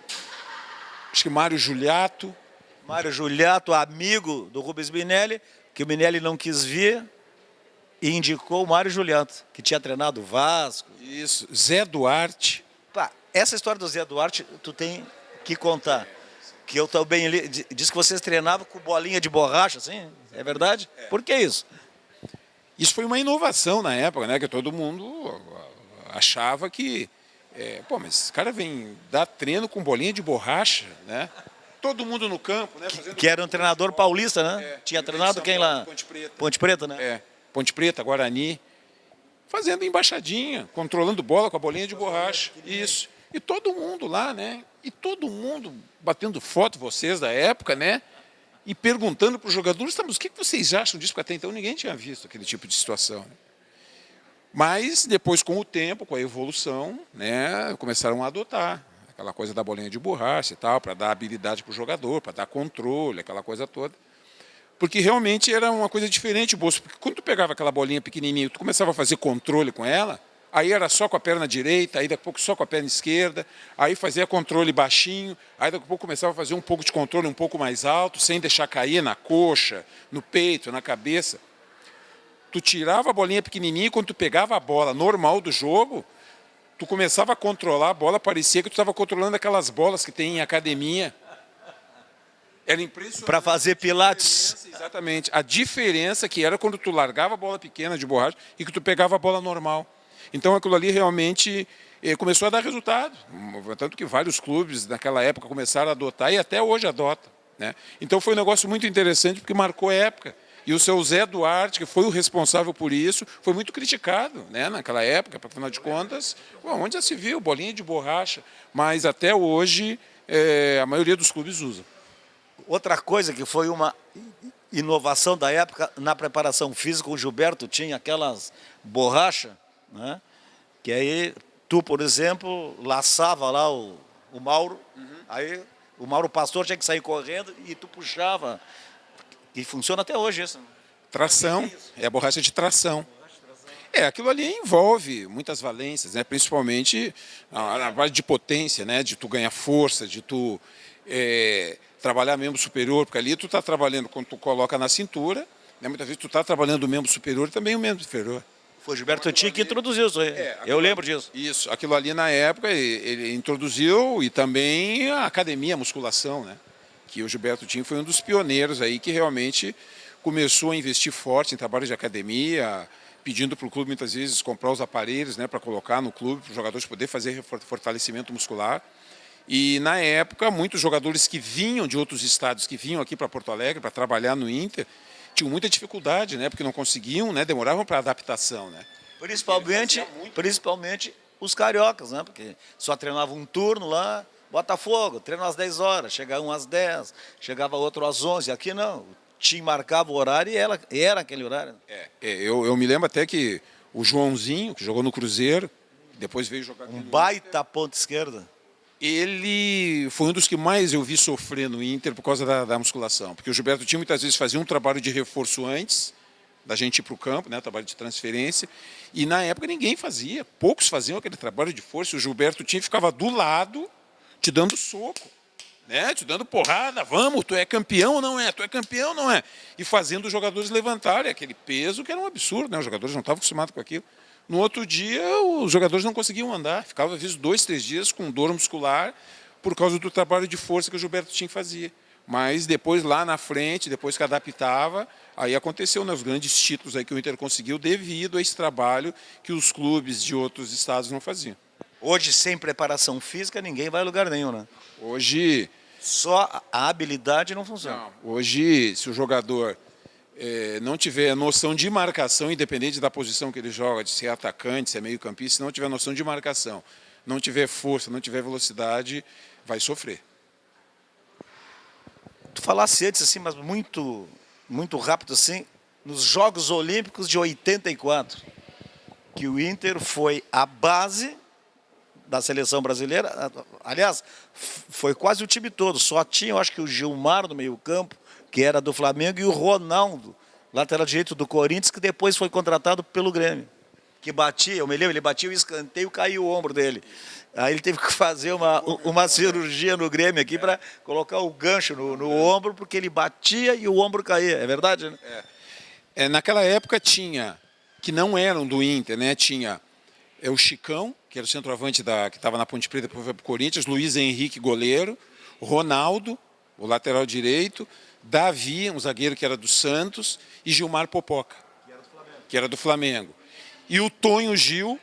acho que Mário Juliato. Mário Juliato, amigo do Rubens Minelli, que o Minelli não quis vir e indicou o Mário Juliato, que tinha treinado o Vasco. Isso, Zé Duarte. Pá, essa história do Zé Duarte, tu tem que contar. Que eu também li, diz que vocês treinavam com bolinha de borracha, assim, é verdade? Por que isso? Isso foi uma inovação na época, né? Que todo mundo achava que Pô, mas esse cara vem dar treino com bolinha de borracha, né? Todo mundo no campo, né? Que era um treinador paulista, né? Tinha treinado quem lá? Ponte Preta. Ponte Preta, né? Ponte Preta, Guarani. Fazendo embaixadinha, controlando bola com a bolinha de borracha. Isso. E todo mundo lá, né? E todo mundo batendo foto, vocês da época, né? E perguntando para os jogadores, mas o que vocês acham disso? Porque até então ninguém tinha visto aquele tipo de situação. Mas depois, com o tempo, com a evolução, né? Começaram a adotar aquela coisa da bolinha de borracha e tal, para dar habilidade para o jogador, para dar controle, aquela coisa toda. Porque realmente era uma coisa diferente o bolso. Porque quando tu pegava aquela bolinha pequenininha, tu começava a fazer controle com ela, aí era só com a perna direita, aí daqui a pouco só com a perna esquerda, aí fazia controle baixinho, aí daqui a pouco começava a fazer um pouco de controle um pouco mais alto, sem deixar cair na coxa, no peito, na cabeça. Tu tirava a bolinha pequenininha e quando tu pegava a bola normal do jogo, tu começava a controlar a bola, parecia que tu estava controlando aquelas bolas que tem em academia. Era impressionante. Para fazer pilates. Exatamente. A diferença que era quando tu largava a bola pequena de borracha e que tu pegava a bola normal. Então aquilo ali realmente começou a dar resultado. Tanto que vários clubes naquela época começaram a adotar e até hoje adotam, né? Então foi um negócio muito interessante porque marcou a época. E o seu Zé Duarte, que foi o responsável por isso, foi muito criticado, né, naquela época, porque afinal de contas, onde já se viu bolinha de borracha? Mas até hoje a maioria dos clubes usa. Outra coisa que foi uma inovação da época, na preparação física, o Gilberto tinha aquelas borrachas, né? Que aí tu, por exemplo, laçava lá o Mauro, aí o Mauro Pastor tinha que sair correndo e tu puxava. E funciona até hoje isso. Tração, é a borracha de tração. Aquilo ali envolve muitas valências, né? Principalmente a base de potência, né? De tu ganhar força, de tu trabalhar membro superior, porque ali tu está trabalhando quando tu coloca na cintura, né? Muitas vezes tu está trabalhando o membro superior e também o membro inferior. Foi o Gilberto Tinha que introduziu isso aí. Eu lembro disso. Isso, aquilo ali na época ele introduziu e também a academia, a musculação, né? Que o Gilberto Tinha foi um dos pioneiros aí que realmente começou a investir forte em trabalho de academia, pedindo para o clube muitas vezes comprar os aparelhos, né, para colocar no clube, para os jogadores poderem fazer fortalecimento muscular. E na época, muitos jogadores que vinham de outros estados, que vinham aqui para Porto Alegre para trabalhar no Inter, tinham muita dificuldade, né, porque não conseguiam, né, demoravam para adaptação, né. Principalmente os cariocas, né, porque só treinavam um turno lá. Botafogo, treino às 10 horas, chegava um às 10, chegava outro às 11. Aqui não, o time marcava o horário e era aquele horário. Eu me lembro até que o Joãozinho, que jogou no Cruzeiro, depois veio jogar aqui no baita ponta esquerda. Ele foi um dos que mais eu vi sofrer no Inter por causa da musculação. Porque o Gilberto Tinha muitas vezes fazia um trabalho de reforço antes da gente ir para o campo, né, trabalho de transferência, e na época ninguém fazia, poucos faziam aquele trabalho de força. O Gilberto Tinha ficava do lado, te dando soco, né? Te dando porrada, vamos, tu é campeão ou não é? Tu é campeão ou não é? E fazendo os jogadores levantarem aquele peso que era um absurdo, né? Os jogadores não estavam acostumados com aquilo. No outro dia, os jogadores não conseguiam andar, ficavam às vezes 2, 3 dias com dor muscular por causa do trabalho de força que o Gilberto Tinha fazia. Mas depois, lá na frente, depois que adaptava, aí aconteceu, né, os grandes títulos aí que o Inter conseguiu devido a esse trabalho que os clubes de outros estados não faziam. Hoje, sem preparação física, ninguém vai a lugar nenhum, né? Hoje... Só a habilidade não funciona. Não. Hoje, se o jogador não tiver noção de marcação, independente da posição que ele joga, de ser atacante, se é meio campista, se não tiver noção de marcação, não tiver força, não tiver velocidade, vai sofrer. Tu falasse antes, assim, mas muito rápido, assim, nos Jogos Olímpicos de 84, que o Inter foi a base da seleção brasileira, aliás, foi quase o time todo, só tinha, eu acho que o Gilmar no meio-campo, que era do Flamengo, e o Ronaldo, lateral direito do Corinthians, que depois foi contratado pelo Grêmio, que batia, eu me lembro, ele batia o escanteio e caiu o ombro dele. Aí ele teve que fazer uma cirurgia no Grêmio aqui para colocar o gancho no ombro, porque ele batia e o ombro caía, é verdade, né? Naquela época tinha, que não eram do Inter, né? Tinha o Chicão, que era o centroavante que estava na Ponte Preta, depois foi para o Corinthians, Luiz Henrique, goleiro, Ronaldo, o lateral direito, Davi, um zagueiro que era do Santos, e Gilmar Popoca, que era do Flamengo. E o Tonho Gil,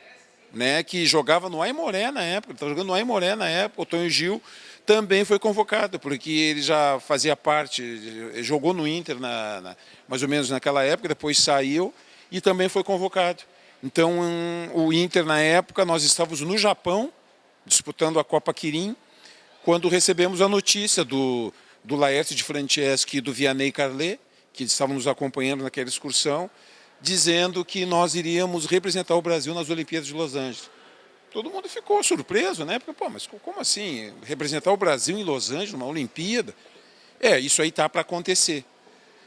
né, que jogava no Aimoré na época, estava jogando no Aimoré na época, o Tonho Gil também foi convocado, porque ele já fazia parte, jogou no Inter mais ou menos naquela época, depois saiu e também foi convocado. Então, o Inter, na época, nós estávamos no Japão, disputando a Copa Quirim, quando recebemos a notícia do Laércio de Franceschi e do Vianney Carlet, que estavam nos acompanhando naquela excursão, dizendo que nós iríamos representar o Brasil nas Olimpíadas de Los Angeles. Todo mundo ficou surpreso, né? Porque, pô, mas como assim? Representar o Brasil em Los Angeles, numa Olimpíada? Isso aí tá para acontecer.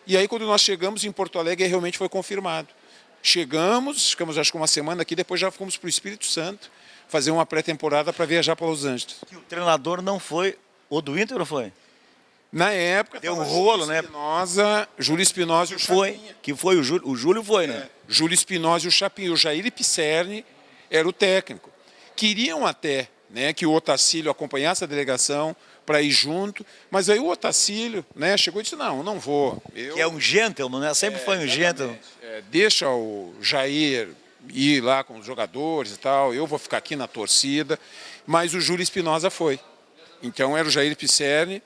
E aí, quando nós chegamos em Porto Alegre, realmente foi confirmado. Ficamos acho que uma semana aqui, depois já fomos para o Espírito Santo fazer uma pré-temporada para viajar para Los Angeles. Que o treinador não foi o do Inter, ou foi? Na época, deu um rolo, né? Júlio Espinosa e o Chapinha. Que foi o Júlio foi, né? Júlio Espinosa e o Chapinha. O Jair Pisserni era o técnico. Queriam até, né, que o Otacílio acompanhasse a delegação para ir junto, mas aí o Otacílio, né, chegou e disse, não vou. Que é um gentleman, né? Sempre foi um gentleman. Deixa o Jair ir lá com os jogadores e tal, eu vou ficar aqui na torcida, mas o Júlio Espinosa foi. Então era o Jair Pisserni,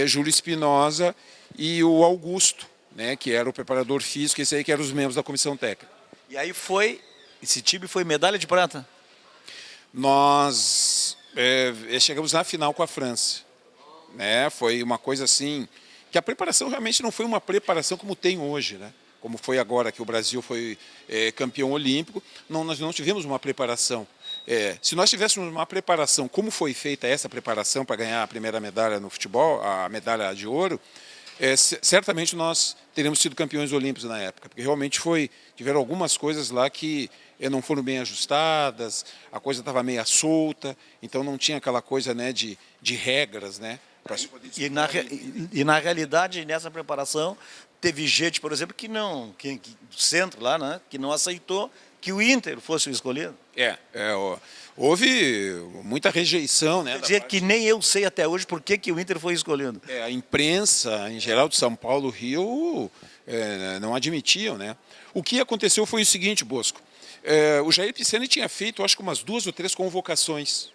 Júlio Espinosa e o Augusto, né, que era o preparador físico, esse aí que eram os membros da comissão técnica. E aí esse time foi medalha de prata? Nós chegamos na final com a França, né? Foi uma coisa assim, que a preparação realmente não foi uma preparação como tem hoje, né? Como foi agora que o Brasil foi campeão olímpico, nós não tivemos uma preparação. Se nós tivéssemos uma preparação, como foi feita essa preparação para ganhar a primeira medalha no futebol, a medalha de ouro, certamente nós teríamos sido campeões olímpicos na época, porque realmente tiveram algumas coisas lá que não foram bem ajustadas, a coisa estava meio solta, então não tinha aquela coisa, né, de regras, né? E na realidade, nessa preparação, teve gente, por exemplo, do centro lá, né, que não aceitou que o Inter fosse o escolhido. Houve muita rejeição, né? Quer dizer que nem eu sei até hoje por que o Inter foi escolhido. A imprensa, em geral, de São Paulo, Rio, não admitiam, né? O que aconteceu foi o seguinte, Bosco. O Jair Pisserni tinha feito, acho que umas 2 ou 3 convocações,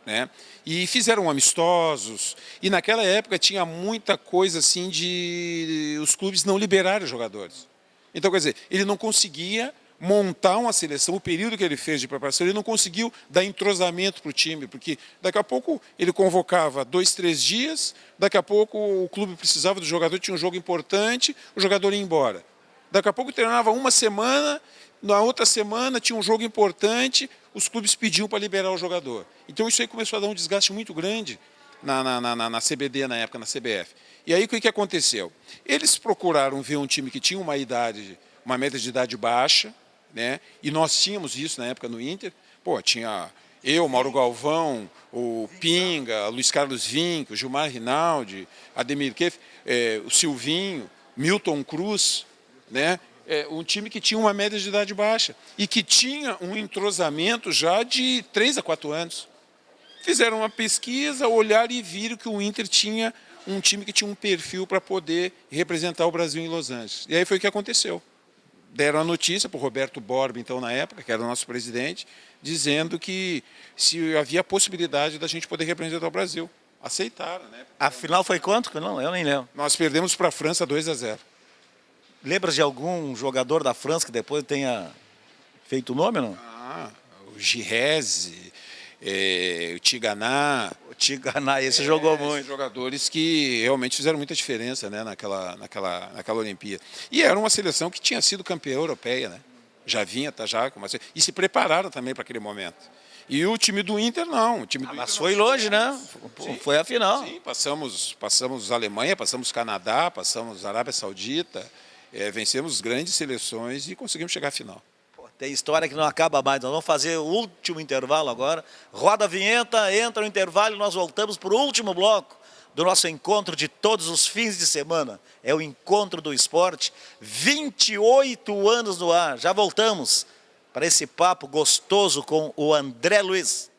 né? E fizeram amistosos. E naquela época tinha muita coisa assim de os clubes não liberarem os jogadores. Então, quer dizer, ele não conseguia montar uma seleção, o período que ele fez de preparação, ele não conseguiu dar entrosamento para o time, porque daqui a pouco ele convocava 2, 3 dias, daqui a pouco o clube precisava do jogador, tinha um jogo importante, o jogador ia embora. Daqui a pouco treinava uma semana, na outra semana tinha um jogo importante, os clubes pediam para liberar o jogador. Então isso aí começou a dar um desgaste muito grande na CBD, na época, na CBF. E aí o que aconteceu? Eles procuraram ver um time que tinha uma média de idade baixa, né? E nós tínhamos isso na época no Inter. Tinha eu, Mauro Galvão, o Pinga, Luiz Carlos Vinck, o Gilmar Rinaldi, Ademir Keff, o Silvinho, Milton Cruz, né? Um time que tinha uma média de idade baixa e que tinha um entrosamento já de 3 a 4 anos. Fizeram uma pesquisa, olharam e viram que o Inter tinha um time que tinha um perfil para poder representar o Brasil em Los Angeles. E aí foi o que aconteceu. Deram a notícia para o Roberto Borba, então, na época, que era o nosso presidente, dizendo que se havia a possibilidade da gente poder representar o Brasil. Aceitaram, né? A final foi quanto? Não, eu nem lembro. Nós perdemos para a França 2-0. Lembra de algum jogador da França que depois tenha feito o nome, não? O Giresse, o Tiganá. O Tiganá, esse jogou muito. Jogadores que realmente fizeram muita diferença, né, naquela Olimpíada. E era uma seleção que tinha sido campeã europeia, né? Já vinha, e se prepararam também para aquele momento. E o time do Inter não. Mas foi longe, né? Foi a final. Sim, passamos Alemanha, passamos Canadá, passamos Arábia Saudita, vencemos grandes seleções e conseguimos chegar à final. Tem história que não acaba mais. Nós vamos fazer o último intervalo agora. Roda a vinheta, entra no intervalo e nós voltamos para o último bloco do nosso encontro de todos os fins de semana. É o Encontro do Esporte, 28 anos no ar. Já voltamos para esse papo gostoso com o André Luiz.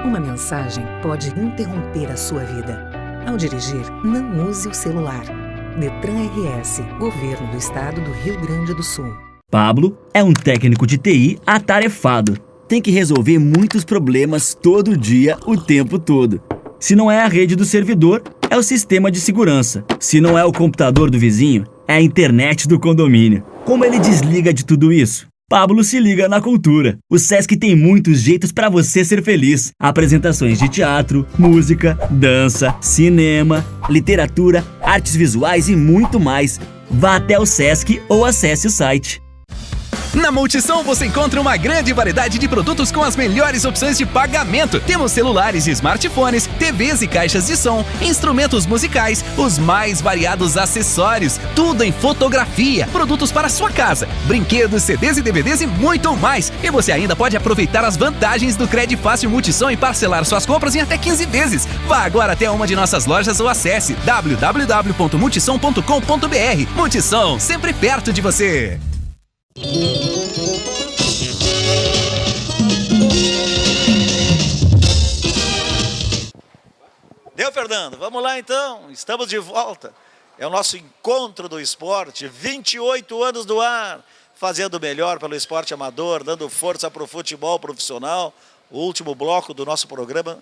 Uma mensagem pode interromper a sua vida. Ao dirigir, não use o celular. Detran RS, Governo do Estado do Rio Grande do Sul. Pablo é um técnico de TI atarefado. Tem que resolver muitos problemas todo dia, o tempo todo. Se não é a rede do servidor, é o sistema de segurança. Se não é o computador do vizinho, é a internet do condomínio. Como ele desliga de tudo isso? Pablo se liga na cultura. O Sesc tem muitos jeitos para você ser feliz. Apresentações de teatro, música, dança, cinema, literatura, artes visuais e muito mais. Vá até o Sesc ou acesse o site. Na Multissom você encontra uma grande variedade de produtos com as melhores opções de pagamento. Temos celulares e smartphones, TVs e caixas de som, instrumentos musicais, os mais variados acessórios, tudo em fotografia, produtos para sua casa, brinquedos, CDs e DVDs e muito mais. E você ainda pode aproveitar as vantagens do Crédito Fácil Multissom e parcelar suas compras em até 15 vezes. Vá agora até uma de nossas lojas ou acesse www.multissom.com.br. Multissom, sempre perto de você. Deu, Fernando? Vamos lá então, estamos de volta. É o nosso encontro do esporte, 28 anos do ar, fazendo o melhor pelo esporte amador, dando força para o futebol profissional. O último bloco do nosso programa,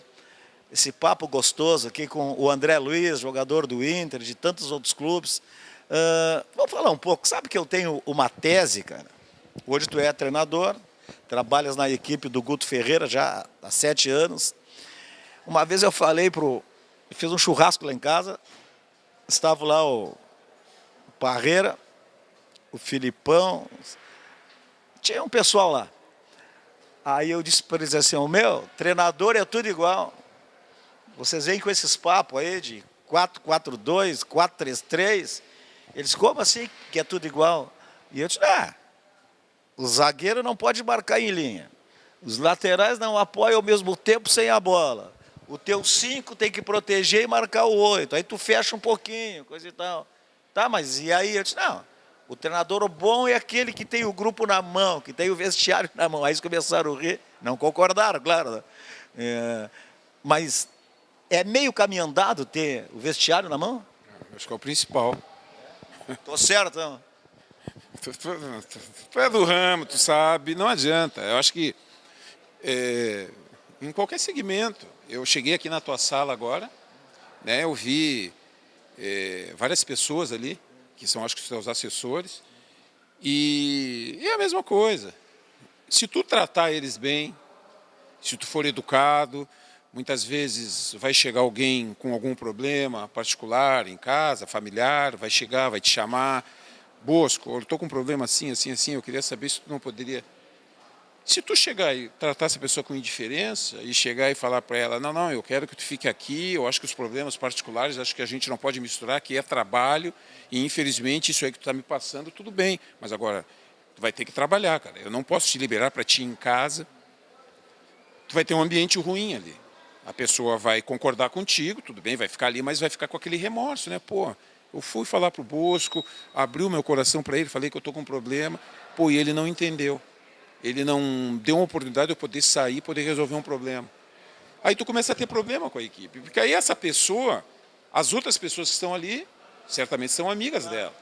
esse papo gostoso aqui com o André Luiz, jogador do Inter, de tantos outros clubes. Vamos falar um pouco, sabe que eu tenho uma tese, cara? Hoje tu é treinador, trabalhas na equipe do Guto Ferreira já há 7 anos. Uma vez eu falei fiz um churrasco lá em casa, estava lá o Parreira, o Filipão, tinha um pessoal lá. Aí eu disse para eles assim, treinador é tudo igual. Vocês vêm com esses papos aí de 4-4-2, 4-3-3. Eles, como assim que é tudo igual? E eu disse, o zagueiro não pode marcar em linha. Os laterais não apoiam ao mesmo tempo sem a bola. O teu 5 tem que proteger e marcar o 8. Aí tu fecha um pouquinho, coisa e tal. Tá, mas e aí? Eu disse, não, o treinador bom é aquele que tem o grupo na mão, que tem o vestiário na mão. Aí eles começaram a rir, não concordaram, claro. Mas é meio caminho andado ter o vestiário na mão? Acho que é o principal. Tô certo, não? Tu é do ramo, tu sabe, não adianta. Eu acho que em qualquer segmento, eu cheguei aqui na tua sala agora, né, eu vi várias pessoas ali, que são acho que os teus assessores, e é a mesma coisa. Se tu tratar eles bem, se tu for educado, muitas vezes vai chegar alguém com algum problema particular em casa, familiar, vai chegar, vai te chamar, Bosco, eu estou com um problema assim, assim, assim, eu queria saber se tu não poderia... Se tu chegar e tratar essa pessoa com indiferença e chegar e falar para ela, não, eu quero que tu fique aqui, eu acho que os problemas particulares, acho que a gente não pode misturar, que é trabalho, e infelizmente isso aí que tu está me passando, tudo bem, mas agora tu vai ter que trabalhar, cara, eu não posso te liberar para ti em casa, tu vai ter um ambiente ruim ali. A pessoa vai concordar contigo, tudo bem, vai ficar ali, mas vai ficar com aquele remorso, né? Pô, eu fui falar para o Bosco, abri o meu coração para ele, falei que eu estou com um problema, pô, e ele não entendeu. Ele não deu uma oportunidade de eu poder sair, poder resolver um problema. Aí tu começa a ter problema com a equipe, porque aí essa pessoa, as outras pessoas que estão ali, certamente são amigas dela.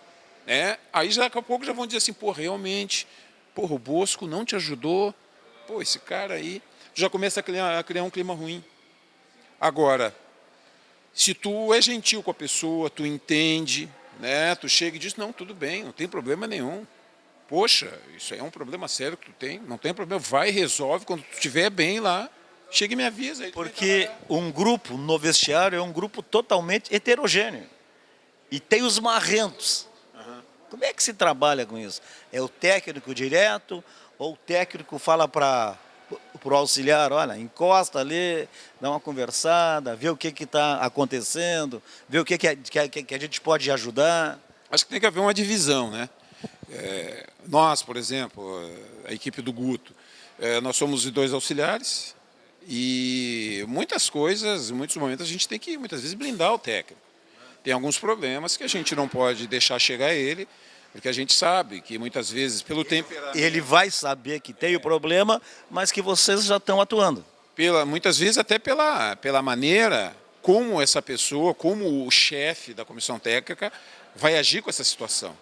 Né? Aí já, daqui a pouco já vão dizer assim, pô, realmente, porra, o Bosco não te ajudou, pô, esse cara aí, já começa a criar um clima ruim. Agora, se tu é gentil com a pessoa, tu entende, né? Tu chega e diz, não, tudo bem, não tem problema nenhum. Poxa, isso aí é um problema sério que tu tem, não tem problema, vai, resolve, quando tu estiver bem lá, chega e me avisa. Aí porque um grupo no vestiário é um grupo totalmente heterogêneo. E tem os marrentos. Como é que se trabalha com isso? É o técnico direto, ou o técnico fala para o auxiliar, olha, encosta ali, dá uma conversada, vê o que está acontecendo, vê o que a gente pode ajudar? Acho que tem que haver uma divisão, né? Nós, por exemplo, a equipe do Guto, nós somos os 2 auxiliares e muitas coisas, em muitos momentos, a gente tem que, muitas vezes, blindar o técnico. Tem alguns problemas que a gente não pode deixar chegar a ele, porque a gente sabe que, muitas vezes, pelo temperamento... Ele vai saber que tem o problema, mas que vocês já estão atuando. muitas vezes até pela maneira como essa pessoa, como o chefe da comissão técnica vai agir com essa situação.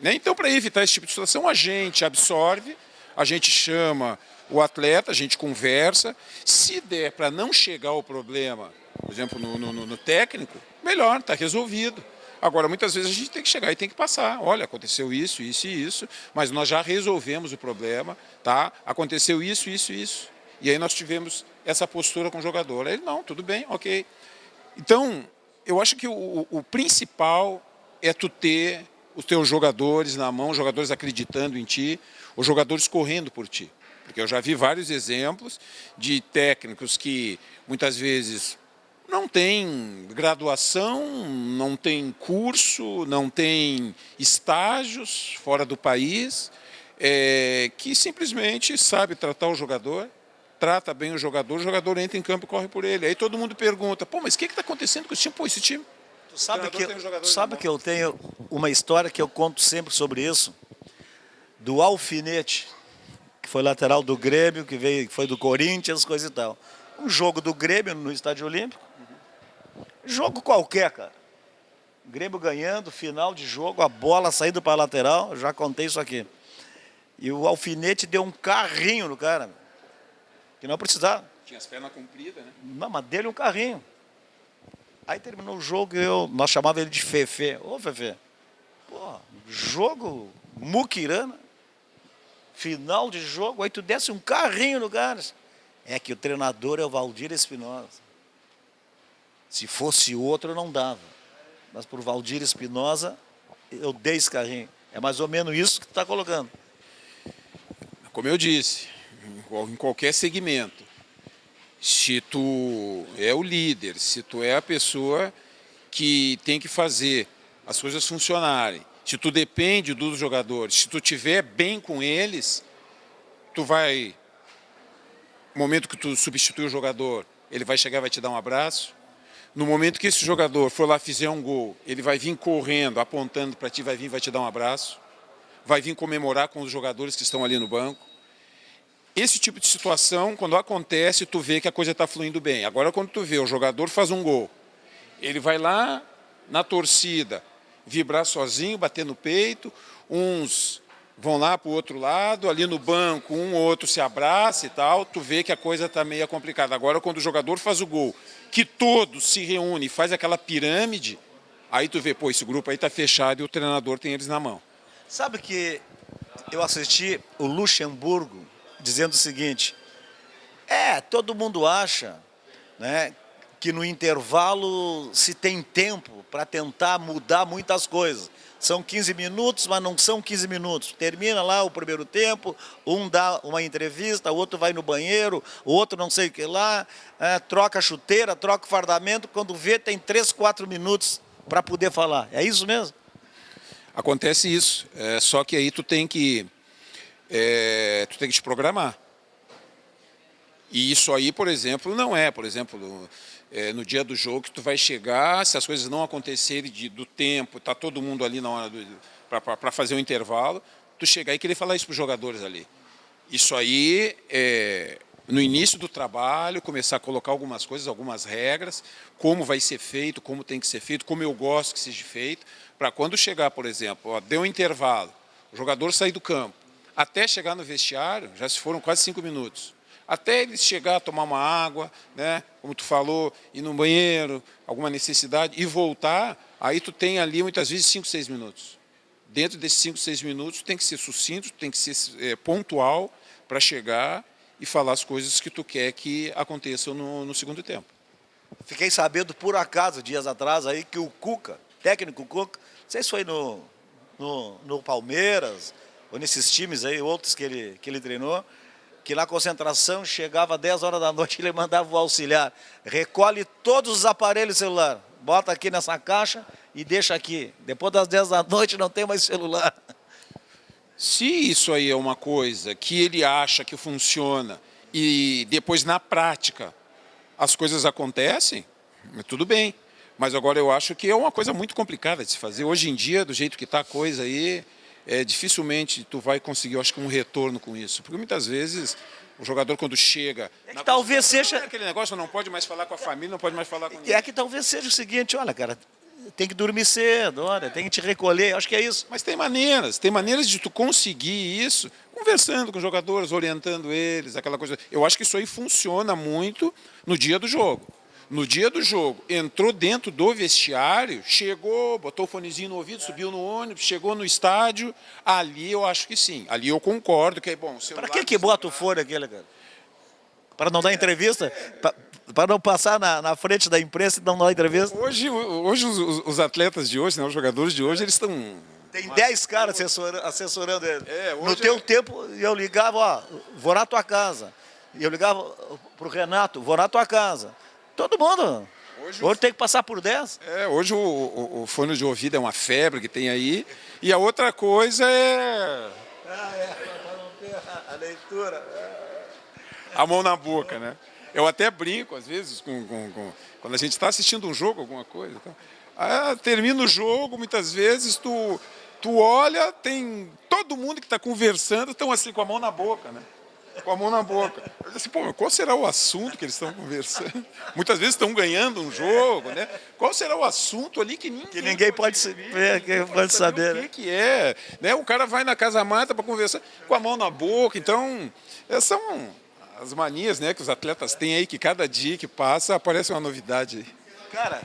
Né? Então, para evitar esse tipo de situação, a gente absorve, a gente chama o atleta, a gente conversa. Se der para não chegar ao problema, por exemplo, no técnico, melhor, está resolvido. Agora, muitas vezes a gente tem que chegar e tem que passar. Olha, aconteceu isso, isso e isso, mas nós já resolvemos o problema, tá? Aconteceu isso, isso e isso. E aí nós tivemos essa postura com o jogador. Aí ele, não, tudo bem, ok. Então, eu acho que o principal é tu ter os teus jogadores na mão, os jogadores acreditando em ti, os jogadores correndo por ti. Porque eu já vi vários exemplos de técnicos que muitas vezes não têm graduação, não têm curso, não têm estágios fora do país, que simplesmente sabe tratar o jogador, trata bem o jogador entra em campo e corre por ele. Aí todo mundo pergunta, pô, mas o que está acontecendo com esse time? Pô, esse time... Tu sabe que eu tenho uma história que eu conto sempre sobre isso, do Alfinete, que foi lateral do Grêmio, que foi do Corinthians, coisa e tal. Um jogo do Grêmio no Estádio Olímpico, jogo qualquer, cara. O Grêmio ganhando, final de jogo, a bola saindo para a lateral, eu já contei isso aqui. E o Alfinete deu um carrinho no cara, que não precisava. Tinha as pernas compridas, né? Não, mas dele um carrinho. Aí terminou o jogo e nós chamávamos ele de Fefê. Ô, Fefê, pô, jogo muquirana, final de jogo, aí tu desce um carrinho no cara. É que o treinador é o Valdir Espinosa. Se fosse outro, não dava. Mas por Valdir Espinosa, eu dei esse carrinho. É mais ou menos isso que tu está colocando. Como eu disse, em qualquer segmento, se tu é o líder, se tu é a pessoa que tem que fazer as coisas funcionarem, se tu depende dos jogadores, se tu estiver bem com eles, tu vai, no momento que tu substitui o jogador, ele vai chegar e vai te dar um abraço. No momento que esse jogador for lá fizer um gol, ele vai vir correndo, apontando para ti, vai te dar um abraço, vai vir comemorar com os jogadores que estão ali no banco. Esse tipo de situação, quando acontece, tu vê que a coisa está fluindo bem. Agora, quando tu vê o jogador faz um gol, ele vai lá na torcida, vibrar sozinho, bater no peito, uns vão lá para o outro lado, ali no banco, um ou outro se abraça e tal, tu vê que a coisa está meio complicada. Agora, quando o jogador faz o gol, que todos se reúnem e faz aquela pirâmide, aí tu vê, pô, esse grupo aí está fechado e o treinador tem eles na mão. Sabe que eu assisti o Luxemburgo dizendo o seguinte, todo mundo acha, né, que no intervalo se tem tempo para tentar mudar muitas coisas. São 15 minutos, mas não são 15 minutos. Termina lá o primeiro tempo, um dá uma entrevista, o outro vai no banheiro, o outro não sei o que lá, troca a chuteira, troca o fardamento, quando vê tem 3, 4 minutos para poder falar. É isso mesmo? Acontece isso, só que aí tu tem que te programar. E isso aí, por exemplo, não é, por exemplo, no dia do jogo que tu vai chegar, se as coisas não acontecerem do tempo, tá todo mundo ali na hora para fazer o intervalo, tu chegar e querer falar isso para os jogadores ali. Isso aí no início do trabalho, começar a colocar algumas coisas, algumas regras, como vai ser feito, como tem que ser feito, como eu gosto que seja feito, para quando chegar, por exemplo, deu um intervalo, o jogador sair do campo, até chegar no vestiário, já se foram quase 5 minutos. Até ele chegar a tomar uma água, né, como tu falou, ir no banheiro, alguma necessidade, e voltar, aí tu tem ali muitas vezes 5, 6 minutos. Dentro desses 5, 6 minutos, tu tem que ser sucinto, tem que ser pontual para chegar e falar as coisas que tu quer que aconteçam no segundo tempo. Fiquei sabendo por acaso, dias atrás, aí, que o Cuca, técnico Cuca, não sei se foi no Palmeiras, ou nesses times aí, outros que ele treinou, que na concentração chegava às 10 horas da noite e ele mandava o auxiliar, recolhe todos os aparelhos celulares, bota aqui nessa caixa e deixa aqui. Depois das 10 da noite não tem mais celular. Se isso aí é uma coisa que ele acha que funciona e depois na prática as coisas acontecem, tudo bem. Mas agora eu acho que é uma coisa muito complicada de se fazer. Hoje em dia, do jeito que está a coisa aí, dificilmente tu vai conseguir, eu acho que um retorno com isso. Porque muitas vezes O jogador quando chega... que talvez seja... Não é aquele negócio, não pode mais falar com a família, não pode mais falar com ninguém. É que talvez seja o seguinte, olha, cara, tem que dormir cedo, olha, tem que te recolher, acho que é isso. Mas tem maneiras de tu conseguir isso conversando com os jogadores, orientando eles, aquela coisa. Eu acho que isso aí funciona muito no dia do jogo. No dia do jogo, entrou dentro do vestiário, chegou, botou o fonezinho no ouvido, subiu no ônibus, chegou no estádio, ali eu acho que sim. Ali eu concordo que é bom. Para que bota o fone aquele, cara? Para não dar entrevista? Para não passar na frente da imprensa e não dar entrevista? Hoje os atletas de hoje, né, os jogadores de hoje, eles estão... Tem 10 caras assessorando ele. No teu tempo, eu ligava, ó, vou na tua casa. E eu ligava pro Renato, vou na tua casa. Todo mundo. Hoje tem que passar por 10. Hoje o fone de ouvido é uma febre que tem aí. E a outra coisa é... para não ter a leitura. A mão na boca, né? Eu até brinco, às vezes, quando a gente está assistindo um jogo, alguma coisa. Então, termina o jogo, muitas vezes tu olha, tem todo mundo que está conversando, estão assim com a mão na boca, né? Com a mão na boca. Eu disse assim, pô, qual será o assunto que eles estão conversando? Muitas vezes estão ganhando um jogo, né? Qual será o assunto ali que ninguém pode saber, o que é, né? O cara vai na casa mata para conversar com a mão na boca. Então, essas são as manias, né, que os atletas têm aí, que cada dia que passa aparece uma novidade aí. Cara,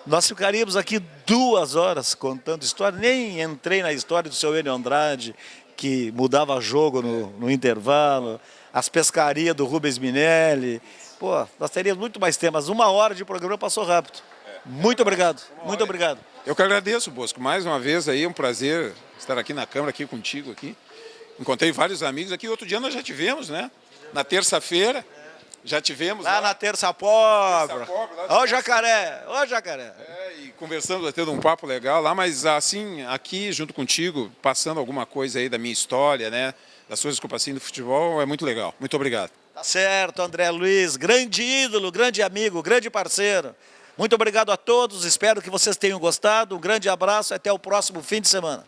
nós ficaríamos aqui 2 horas contando história, nem entrei na história do seu Enio Andrade, que mudava jogo no intervalo, as pescarias do Rubens Minelli. Pô, nós teríamos muito mais temas. 1 hora de programa passou rápido. Muito obrigado, muito obrigado. Eu que agradeço, Bosco. Mais uma vez aí, é um prazer estar aqui na Câmara, aqui contigo. Aqui. Encontrei vários amigos aqui. Outro dia nós já tivemos, né? Na terça-feira, já tivemos. Lá na Terça Pobre. Ó o jacaré, ó o jacaré. E conversamos, tendo um papo legal lá, mas assim, aqui junto contigo, passando alguma coisa aí da minha história, né? Das coisas que eu passei no futebol, é muito legal. Muito obrigado. Tá certo, André Luiz, grande ídolo, grande amigo, grande parceiro. Muito obrigado a todos, espero que vocês tenham gostado. Um grande abraço e até o próximo fim de semana.